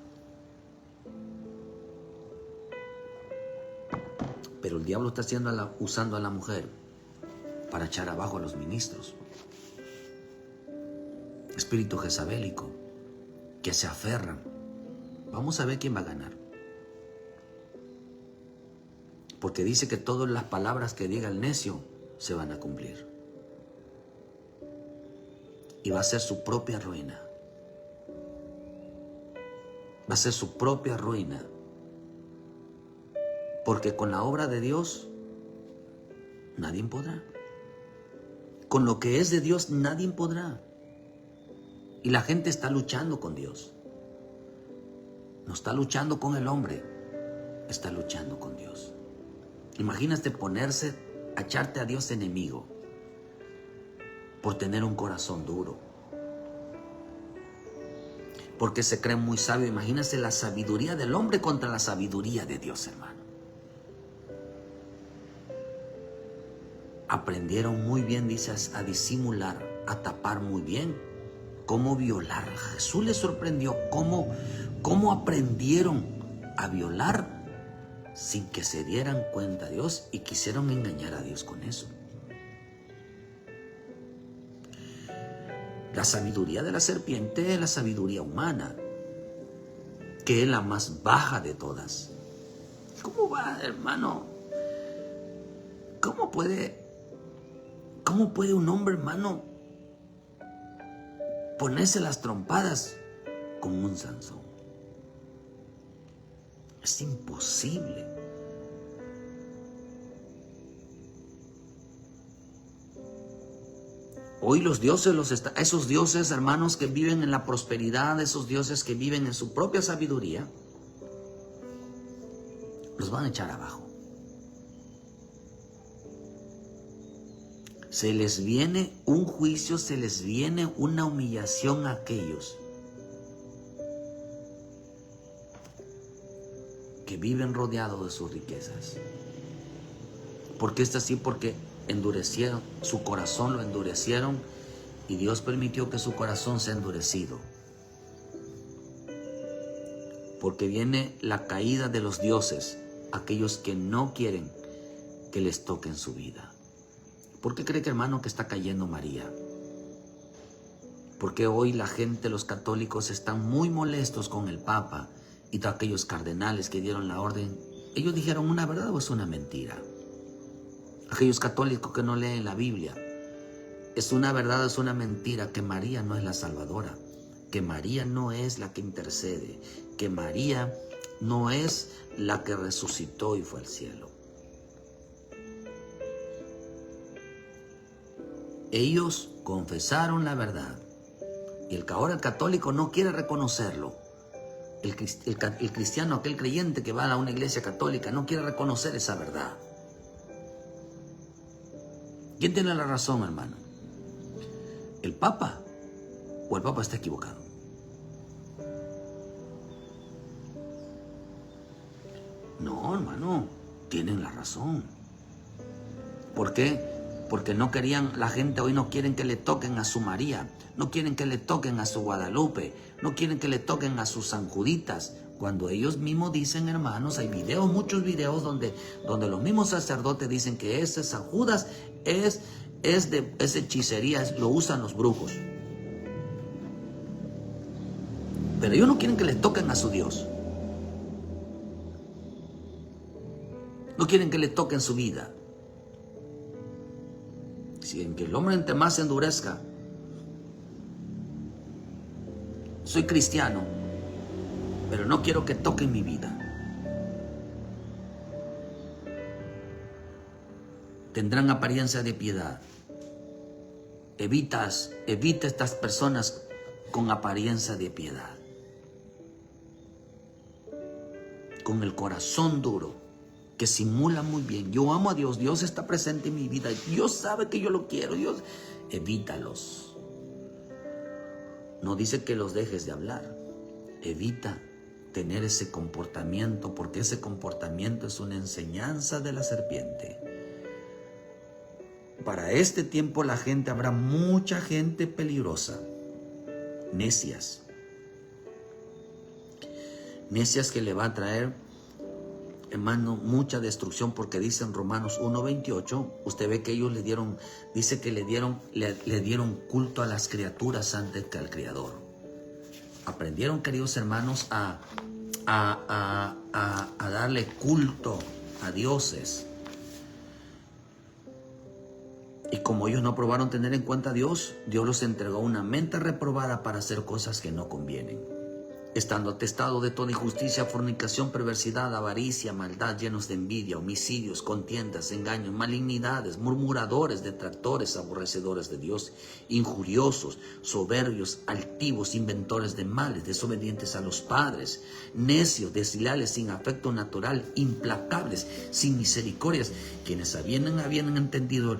Pero el diablo está usando a la mujer para echar abajo a los ministros. Espíritu jezabélico, que se aferran. Vamos a ver quién va a ganar. Porque dice que todas las palabras que diga el necio se van a cumplir. Y va a ser su propia ruina. Va a ser su propia ruina. Porque con la obra de Dios nadie podrá. Con lo que es de Dios nadie podrá. Y la gente está luchando con Dios. No está luchando con el hombre, está luchando con Dios. Imagínate ponerse a echarte a Dios enemigo por tener un corazón duro. Porque se creen muy sabios. Imagínate la sabiduría del hombre contra la sabiduría de Dios, hermano. Aprendieron muy bien, dice, a disimular, a tapar muy bien cómo violar. Jesús les sorprendió cómo aprendieron a violar sin que se dieran cuenta a Dios y quisieron engañar a Dios con eso. La sabiduría de la serpiente es la sabiduría humana, que es la más baja de todas. ¿Cómo va, hermano? ¿Cómo puede un hombre, hermano, ponerse las trompadas con un Sansón? Es imposible. Hoy los dioses, esos dioses, hermanos, que viven en la prosperidad, esos dioses que viven en su propia sabiduría, los van a echar abajo. Se les viene un juicio, se les viene una humillación a aquellos que viven rodeados de sus riquezas. ¿Por qué está así? Porque endurecieron, su corazón lo endurecieron y Dios permitió que su corazón sea endurecido. Porque viene la caída de los dioses, aquellos que no quieren que les toquen su vida. ¿Por qué cree que, hermano, que está cayendo María? Porque hoy la gente, los católicos, están muy molestos con el Papa y todos aquellos cardenales que dieron la orden. Ellos dijeron una verdad o es una mentira. Aquellos católicos que no leen la Biblia, es una verdad o es una mentira que María no es la salvadora, que María no es la que intercede, que María no es la que resucitó y fue al cielo. Ellos confesaron la verdad y ahora el católico no quiere reconocerlo. El cristiano, aquel creyente que va a una iglesia católica, no quiere reconocer esa verdad. ¿Quién tiene la razón, hermano? ¿El Papa o el Papa está equivocado? No, hermano, tienen la razón. ¿Por qué? Porque no querían, la gente hoy no quieren que le toquen a su María, no quieren que le toquen a su Guadalupe, no quieren que le toquen a sus San Juditas. Cuando ellos mismos dicen, hermanos, hay videos, muchos videos donde los mismos sacerdotes dicen que ese San Judas es hechicería, lo usan los brujos. Pero ellos no quieren que les toquen a su Dios. No quieren que le toquen su vida. Si en que el hombre entre más se endurezca, soy cristiano, pero no quiero que toquen mi vida. tendrán apariencia de piedad. Evita estas personas con apariencia de piedad, con el corazón duro, que simula muy bien. Yo amo a Dios, Dios está presente en mi vida, Dios sabe que yo lo quiero, Dios. Evítalos. No dice que los dejes de hablar. Evita tener ese comportamiento, porque ese comportamiento es una enseñanza de la serpiente. Para este tiempo la gente, habrá mucha gente peligrosa, necias que le va a traer, hermano, mucha destrucción, porque dice en Romanos 1:28, usted ve que ellos dice que le dieron culto a las criaturas antes que al Creador. Aprendieron, queridos hermanos, a darle culto a dioses. Y como ellos no probaron tener en cuenta a Dios, Dios los entregó una mente reprobada para hacer cosas que no convienen. Estando atestado de toda injusticia, fornicación, perversidad, avaricia, maldad, llenos de envidia, homicidios, contiendas, engaños, malignidades, murmuradores, detractores, aborrecedores de Dios, injuriosos, soberbios, altivos, inventores de males, desobedientes a los padres, necios, desleales, sin afecto natural, implacables, sin misericordias, quienes habían entendido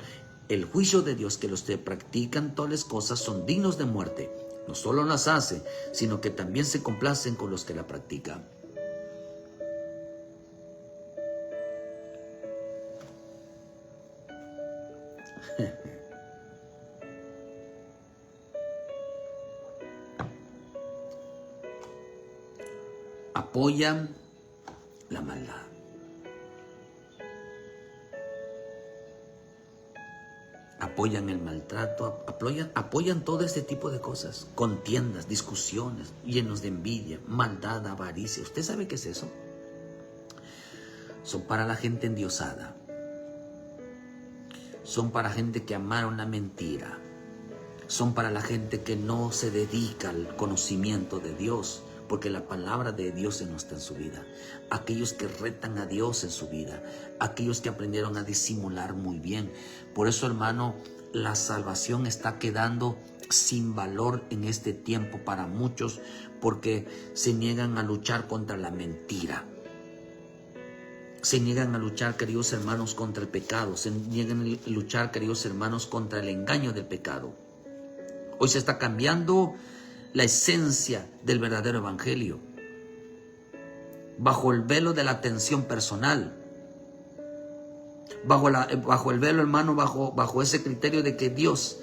el juicio de Dios, que los que practican tales cosas son dignos de muerte. No solo las hace, sino que también se complacen con los que la practican. Apoyan la maldad. Apoyan el maltrato, apoyan todo este tipo de cosas, contiendas, discusiones, llenos de envidia, maldad, avaricia. ¿Usted sabe qué es eso? Son para la gente endiosada. Son para gente que amaron la mentira. Son para la gente que no se dedica al conocimiento de Dios, porque la palabra de Dios no está en su vida. Aquellos que retan a Dios en su vida, aquellos que aprendieron a disimular muy bien. Por eso, hermano, la salvación está quedando sin valor en este tiempo para muchos, porque se niegan a luchar contra la mentira. Se niegan a luchar, queridos hermanos, contra el pecado. Se niegan a luchar, queridos hermanos, contra el engaño del pecado. Hoy se está cambiando la esencia del verdadero evangelio, bajo el velo de la atención personal, bajo el velo, hermano, bajo ese criterio de que Dios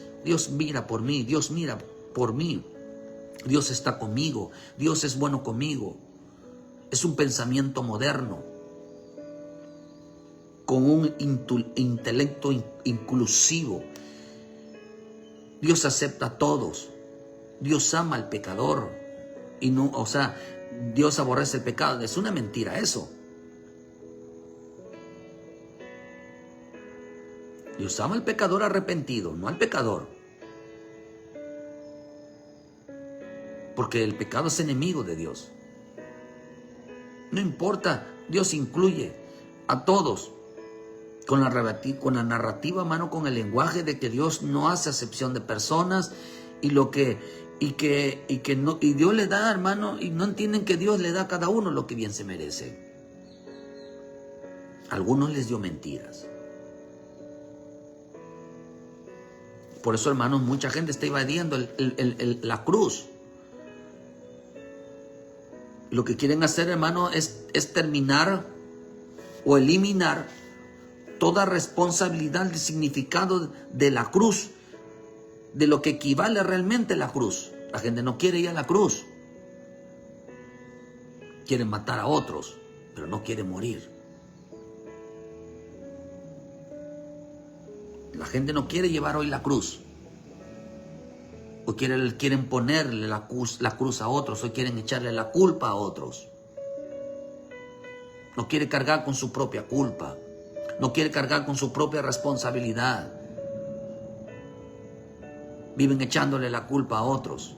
mira por mí, Dios mira por mí, Dios está conmigo, Dios es bueno conmigo. Es un pensamiento moderno, con un intelecto inclusivo. Dios acepta a todos. Dios ama al pecador y no, Dios aborrece el pecado. Es una mentira eso. Dios ama al pecador arrepentido, no al pecador. Porque el pecado es enemigo de Dios. No importa, Dios incluye a todos con la narrativa, hermano, con el lenguaje de que Dios no hace acepción de personas y Dios le da, hermano, y no entienden que Dios le da a cada uno lo que bien se merece. A algunos les dio mentiras. Por eso, hermanos, mucha gente está evadiendo la cruz. Lo que quieren hacer, hermano, es terminar o eliminar toda responsabilidad del significado de la cruz, de lo que equivale realmente a la cruz. La gente no quiere ir a la cruz. Quieren matar a otros, pero no quiere morir. La gente no quiere llevar hoy la cruz. O quieren ponerle la cruz a otros, o quieren echarle la culpa a otros. No quiere cargar con su propia culpa. No quiere cargar con su propia responsabilidad. Viven echándole la culpa a otros.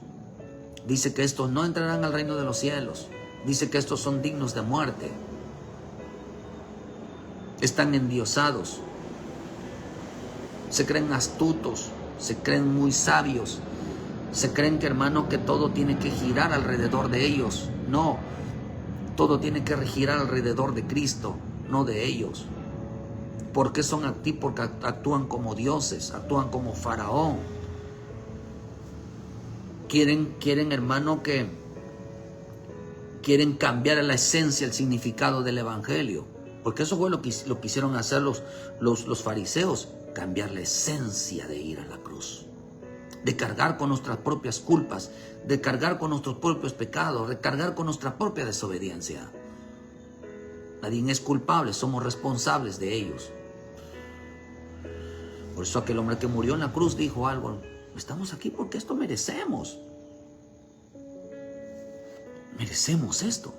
Dice que estos no entrarán al reino de los cielos. Dice que estos son dignos de muerte. Están endiosados. Se creen astutos, se creen muy sabios, se creen que, hermano, que todo tiene que girar alrededor de ellos. No, todo tiene que girar alrededor de Cristo, no de ellos. ¿Por qué son así? Porque actúan como dioses, actúan como Faraón. Quieren, hermano, que quieren cambiar la esencia, el significado del evangelio. Porque eso fue lo que quisieron hacer los fariseos, cambiar la esencia de ir a la cruz, de cargar con nuestras propias culpas, de cargar con nuestros propios pecados, de cargar con nuestra propia desobediencia. Nadie es culpable, somos responsables de ellos. Por eso aquel hombre que murió en la cruz dijo algo: estamos aquí porque esto merecemos. Merecemos esto.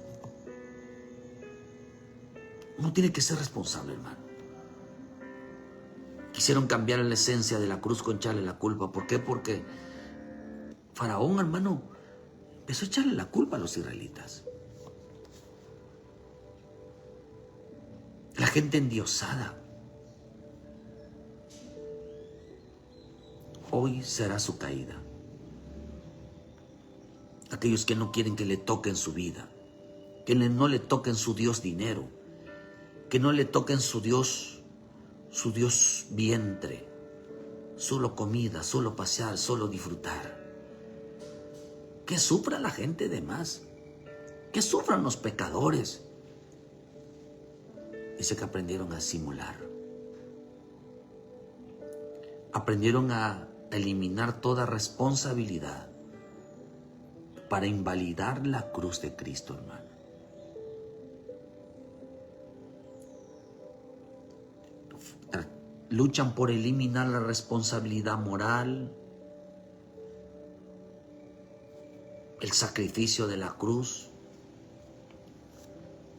Uno tiene que ser responsable, hermano. Quisieron cambiar la esencia de la cruz con echarle la culpa. ¿Por qué? Porque Faraón, hermano, empezó a echarle la culpa a los israelitas. La gente endiosada. Hoy será su caída. Aquellos que no quieren que le toquen su vida, que no le toquen su Dios dinero, que no le toquen su Dios vientre, solo comida, solo pasear, solo disfrutar. Que sufra la gente de más, que sufran los pecadores. Dice que aprendieron a simular, aprendieron a eliminar toda responsabilidad para invalidar la cruz de Cristo, hermano. Luchan por eliminar la responsabilidad moral, el sacrificio de la cruz.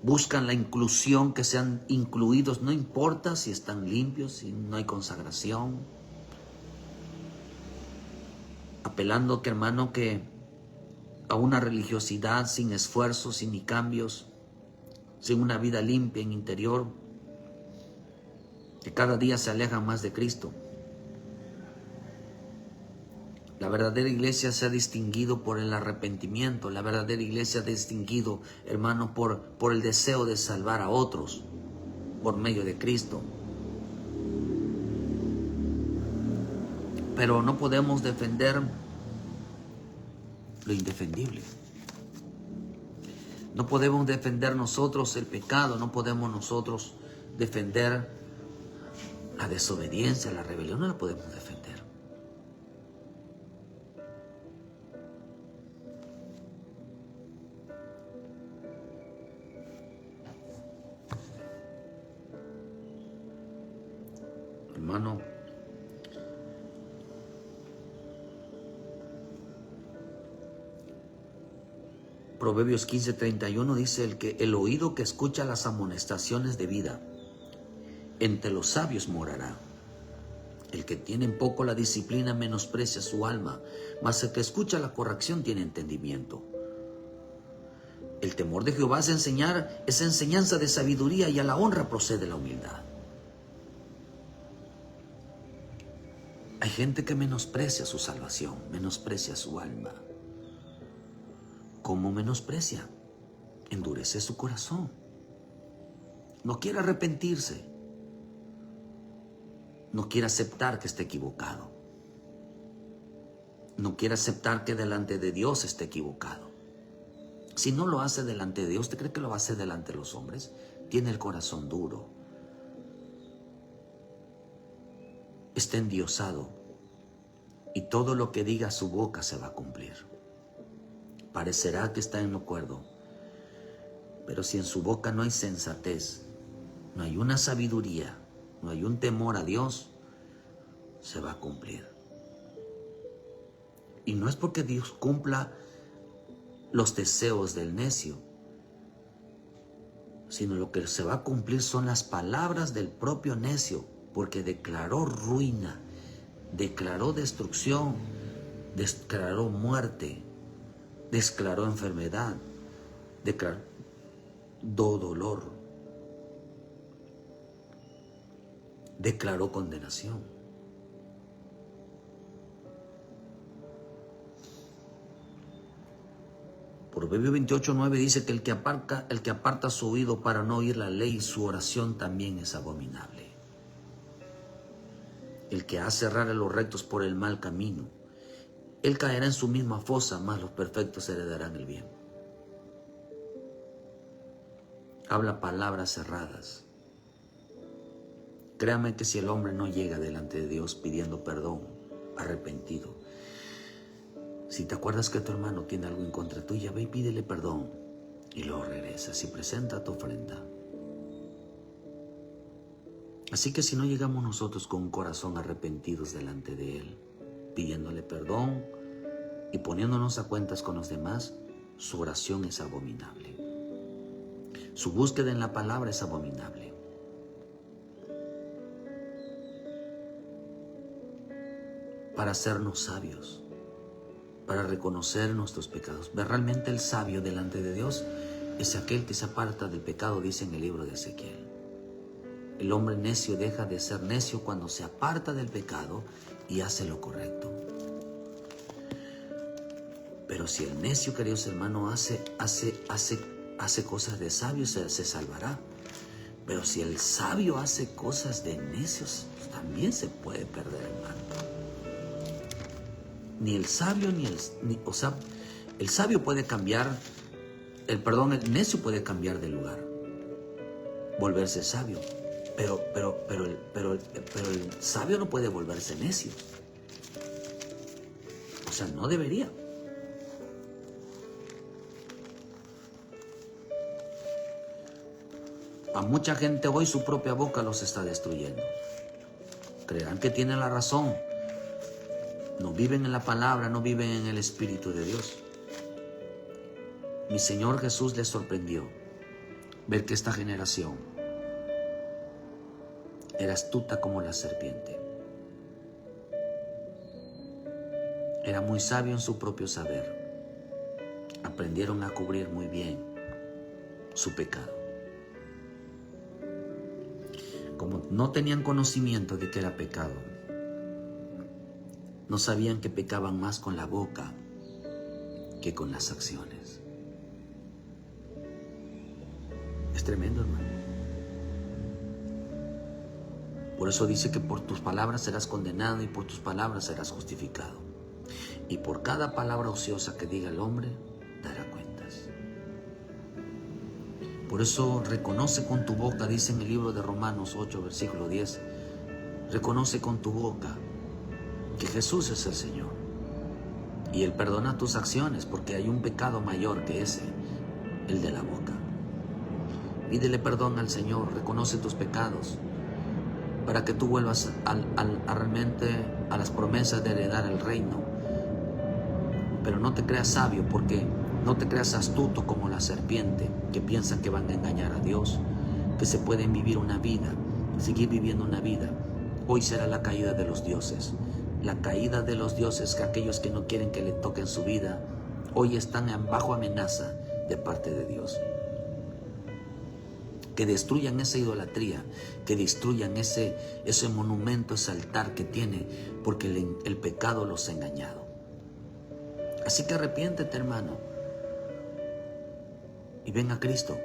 Buscan la inclusión, que sean incluidos, no importa si están limpios, si no hay consagración. Apelando, que, hermano, que a una religiosidad sin esfuerzos, sin ni cambios, sin una vida limpia en interior, que cada día se alejan más de Cristo. La verdadera iglesia se ha distinguido por el arrepentimiento. La verdadera iglesia se ha distinguido, hermano, por el deseo de salvar a otros por medio de Cristo. Pero no podemos defender lo indefendible. No podemos defender nosotros el pecado. No podemos nosotros defender la desobediencia, la rebelión. No la podemos defender. Hermano, Proverbios 15:31 dice: el oído que escucha las amonestaciones de vida, entre los sabios morará. El que tiene en poco la disciplina menosprecia su alma, mas el que escucha la corrección tiene entendimiento. El temor de Jehová es enseñanza de sabiduría, y a la honra procede la humildad. Hay gente que menosprecia su salvación, menosprecia su alma. ¿Cómo menosprecia? Endurece su corazón. No quiere arrepentirse. No quiere aceptar que esté equivocado. No quiere aceptar que delante de Dios esté equivocado. Si no lo hace delante de Dios, ¿usted cree que lo va a hacer delante de los hombres? Tiene el corazón duro. Está endiosado. Y todo lo que diga su boca se va a cumplir. Parecerá que está en lo cuerdo, pero si en su boca no hay sensatez, no hay una sabiduría, no hay un temor a Dios, se va a cumplir. Y no es porque Dios cumpla los deseos del necio, sino lo que se va a cumplir son las palabras del propio necio, porque declaró ruina, declaró destrucción, declaró muerte, declaró enfermedad, declaró dolor, declaró condenación. Proverbio 28:9 dice que el que aparta su oído para no oír la ley, su oración también es abominable. El que hace errar a los rectos por el mal camino, él caerá en su misma fosa, mas los perfectos heredarán el bien. Habla palabras cerradas. Créame que si el hombre no llega delante de Dios pidiendo perdón, arrepentido, si te acuerdas que tu hermano tiene algo en contra tuya, ve y pídele perdón y luego regresas y presenta tu ofrenda. Así que si no llegamos nosotros con un corazón arrepentidos delante de Él, pidiéndole perdón y poniéndonos a cuentas con los demás, su oración es abominable. Su búsqueda en la palabra es abominable. Para hacernos sabios, para reconocer nuestros pecados. Realmente el sabio delante de Dios es aquel que se aparta del pecado, dice en el libro de Ezequiel. El hombre necio deja de ser necio cuando se aparta del pecado y hace lo correcto. Pero si el necio, queridos hermanos, hace cosas de sabio, se salvará. Pero si el sabio hace cosas de necios, también se puede perder, hermano. Ni el sabio el sabio puede cambiar, el necio puede cambiar de lugar, volverse sabio, pero el sabio no puede volverse necio. O sea, no debería. A mucha gente hoy su propia boca los está destruyendo. Creerán que tienen la razón. No viven en la palabra, no viven en el Espíritu de Dios. Mi Señor Jesús les sorprendió ver que esta generación era astuta como la serpiente. Era muy sabio en su propio saber. Aprendieron a cubrir muy bien su pecado. Como no tenían conocimiento de que era pecado, no sabían que pecaban más con la boca que con las acciones. Es tremendo, hermano. Por eso dice que por tus palabras serás condenado y por tus palabras serás justificado. Y por cada palabra ociosa que diga el hombre, dará cuentas. Por eso reconoce con tu boca, dice en el libro de Romanos 8, versículo 10, reconoce con tu boca que Jesús es el Señor. Y Él perdona tus acciones, porque hay un pecado mayor que ese, el de la boca. Pídele perdón al Señor, reconoce tus pecados, para que tú vuelvas realmente a las promesas de heredar el reino. Pero no te creas sabio, porque no te creas astuto como la serpiente, que piensa que van a engañar a Dios, que se pueden vivir una vida, seguir viviendo una vida. Hoy será la caída de los dioses. La caída de los dioses, que aquellos que no quieren que le toquen su vida, hoy están bajo amenaza de parte de Dios. Que destruyan esa idolatría, que destruyan ese monumento, ese altar que tiene, porque el pecado los ha engañado. Así que arrepiéntete, hermano, y ven a Cristo.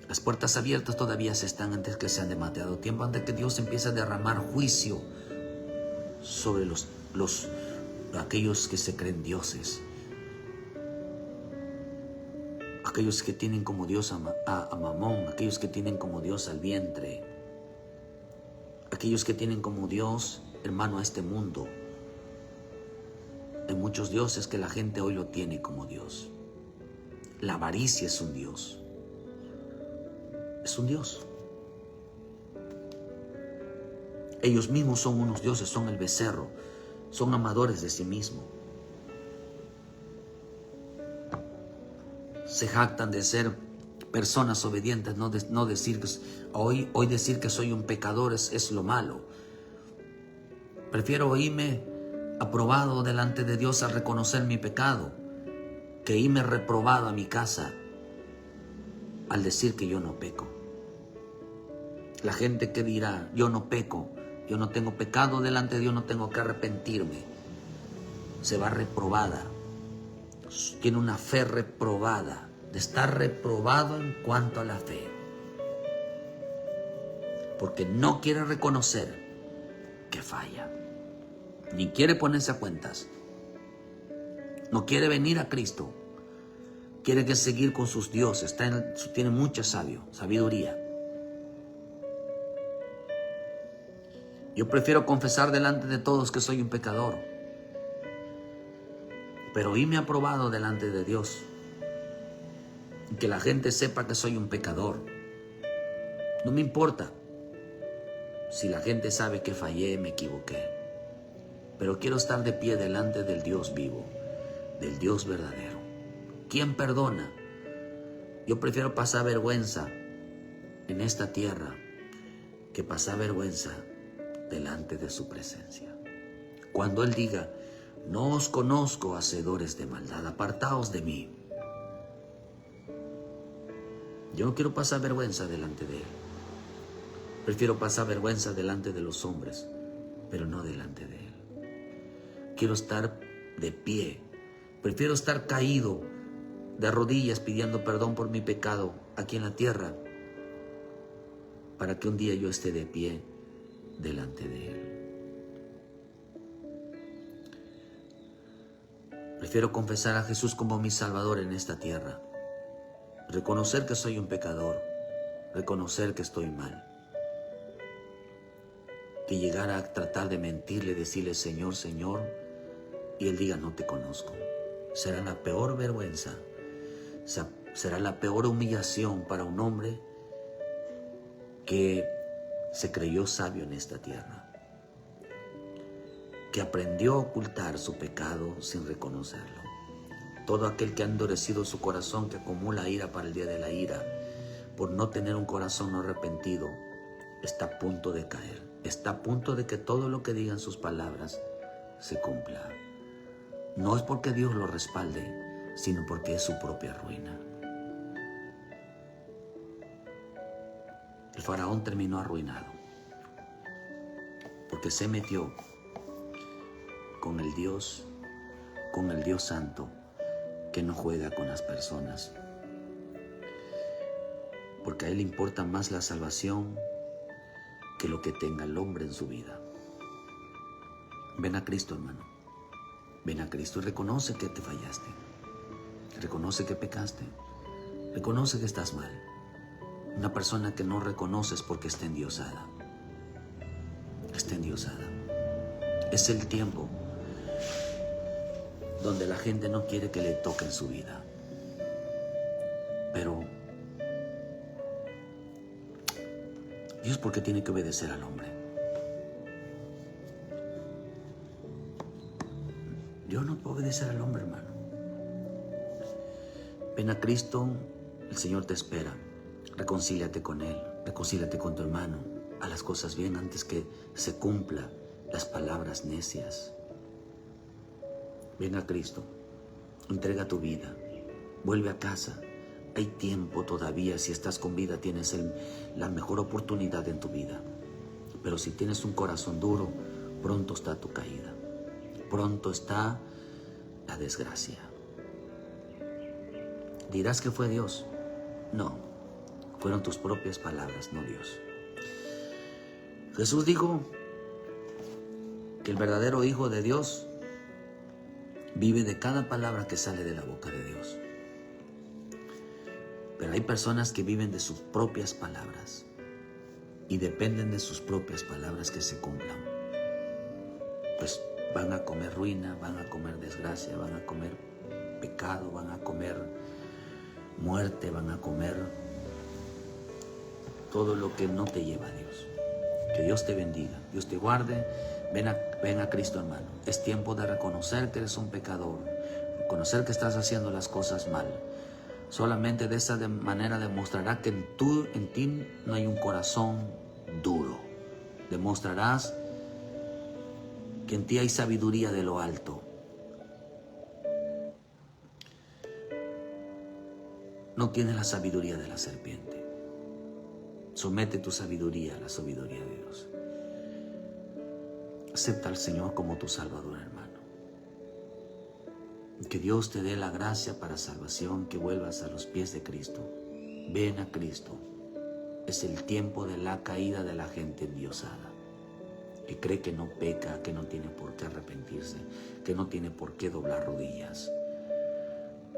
Las puertas abiertas todavía se están antes que sean demasiado tiempo, antes que Dios empiece a derramar juicio sobre aquellos que se creen dioses, aquellos que tienen como Dios a Mamón, aquellos que tienen como Dios al vientre, aquellos que tienen como Dios, hermano, a este mundo. Hay muchos dioses que la gente hoy lo tiene como Dios. La avaricia es un Dios. Es un Dios. Ellos mismos son unos dioses, son el becerro, son amadores de sí mismos. Se jactan de ser personas obedientes, no decir que hoy decir que soy un pecador es lo malo. Prefiero oírme aprobado delante de Dios al reconocer mi pecado, que irme reprobado a mi casa al decir que yo no peco. La gente que dirá, yo no peco, yo no tengo pecado delante de Dios, no tengo que arrepentirme, se va reprobada tiene una fe reprobada, de estar reprobado en cuanto a la fe, porque no quiere reconocer que falla, ni quiere ponerse a cuentas, no quiere venir a Cristo, quiere que seguir con sus dioses, tiene mucha sabiduría. Yo prefiero confesar delante de todos que soy un pecador, pero irme aprobado delante de Dios y que la gente sepa que soy un pecador. No me importa si la gente sabe que fallé, me equivoqué, pero quiero estar de pie delante del Dios vivo, del Dios verdadero. ¿Quién perdona? Yo prefiero pasar vergüenza en esta tierra que pasar vergüenza delante de su presencia. Cuando Él diga: no os conozco, hacedores de maldad, apartaos de mí. Yo no quiero pasar vergüenza delante de Él. Prefiero pasar vergüenza delante de los hombres, pero no delante de Él. Quiero estar de pie. Prefiero estar caído de rodillas pidiendo perdón por mi pecado aquí en la tierra, para que un día yo esté de pie delante de Él. Prefiero confesar a Jesús como mi Salvador en esta tierra, reconocer que soy un pecador, reconocer que estoy mal, que llegar a tratar de mentirle, decirle Señor, Señor, y Él diga: no te conozco. Será la peor vergüenza, será la peor humillación para un hombre que se creyó sabio en esta tierra, que aprendió a ocultar su pecado sin reconocerlo. Todo aquel que ha endurecido su corazón, que acumula ira para el día de la ira, por no tener un corazón no arrepentido, está a punto de caer. Está a punto de que todo lo que digan sus palabras se cumpla. No es porque Dios lo respalde, sino porque es su propia ruina. El faraón terminó arruinado porque se metió con el Dios santo, que no juega con las personas, porque a Él le importa más la salvación que lo que tenga el hombre en su vida. Ven a Cristo, hermano. Ven a Cristo y reconoce que te fallaste. Reconoce que pecaste. Reconoce que estás mal. Una persona que no reconoce es porque está endiosada. Está endiosada. Es el tiempo donde la gente no quiere que le toquen su vida. Pero Dios, ¿por qué tiene que obedecer al hombre? Dios no puede obedecer al hombre, hermano. Ven a Cristo, el Señor te espera. Reconcíliate con Él, reconcíliate con tu hermano. Haz las cosas bien antes que se cumplan las palabras necias. Ven a Cristo, entrega tu vida, vuelve a casa. Hay tiempo todavía. Si estás con vida, tienes la mejor oportunidad en tu vida. Pero si tienes un corazón duro, pronto está tu caída. Pronto está la desgracia. ¿Dirás que fue Dios? No, fueron tus propias palabras, no Dios. Jesús dijo que el verdadero Hijo de Dios vive de cada palabra que sale de la boca de Dios. Pero hay personas que viven de sus propias palabras y dependen de sus propias palabras que se cumplan. Pues van a comer ruina, van a comer desgracia, van a comer pecado, van a comer muerte, van a comer todo lo que no te lleva a Dios. Que Dios te bendiga, Dios te guarde. Ven a Cristo, hermano. Es tiempo de reconocer que eres un pecador, reconocer que estás haciendo las cosas mal. Solamente de esa manera demostrará que en ti no hay un corazón duro. Demostrarás que en ti hay sabiduría de lo alto. No tienes la sabiduría de la serpiente. Somete tu sabiduría a la sabiduría de Dios. Acepta al Señor como tu Salvador, hermano. Que Dios te dé la gracia para salvación, que vuelvas a los pies de Cristo. Ven a Cristo. Es el tiempo de la caída de la gente endiosada, que cree que no peca, que no tiene por qué arrepentirse, que no tiene por qué doblar rodillas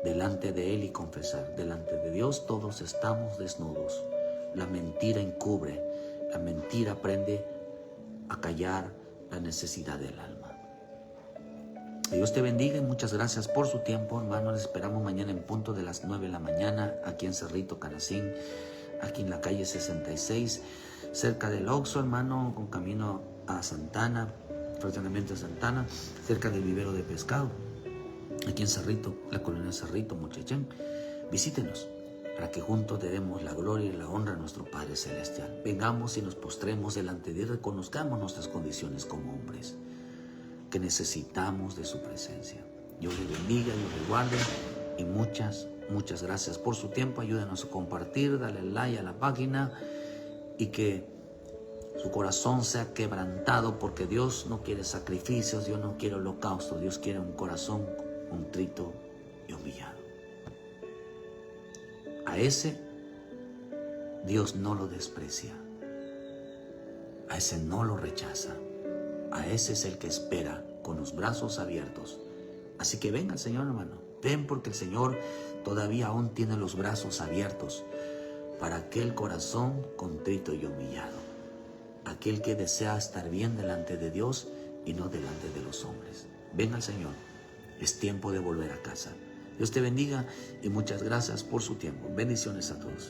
delante de Él y confesar. Delante de Dios todos estamos desnudos. La mentira encubre, la mentira aprende a callar la necesidad del alma. Que Dios te bendiga y muchas gracias por su tiempo, hermano. Les esperamos mañana en punto de las 9 de la mañana, aquí en Cerrito, Canacín, aquí en la calle 66, cerca del Oxxo, hermano, con camino a Santana, fraccionamiento de Santana, cerca del vivero de pescado, aquí en Cerrito, la colonia Cerrito, Muchachán. Visítenos para que juntos le demos la gloria y la honra a nuestro Padre Celestial. Vengamos y nos postremos delante de Él, reconozcamos nuestras condiciones como hombres, que necesitamos de su presencia. Dios le bendiga, Dios le guarde y muchas gracias por su tiempo. Ayúdenos a compartir, dale like a la página y que su corazón sea quebrantado, porque Dios no quiere sacrificios, Dios no quiere holocausto, Dios quiere un corazón contrito y humillado. A ese Dios no lo desprecia, a ese no lo rechaza, a ese es el que espera con los brazos abiertos. Así que venga el Señor, hermano, ven, porque el Señor todavía aún tiene los brazos abiertos para aquel corazón contrito y humillado, aquel que desea estar bien delante de Dios y no delante de los hombres. Venga el Señor, es tiempo de volver a casa. Dios te bendiga y muchas gracias por su tiempo. Bendiciones a todos.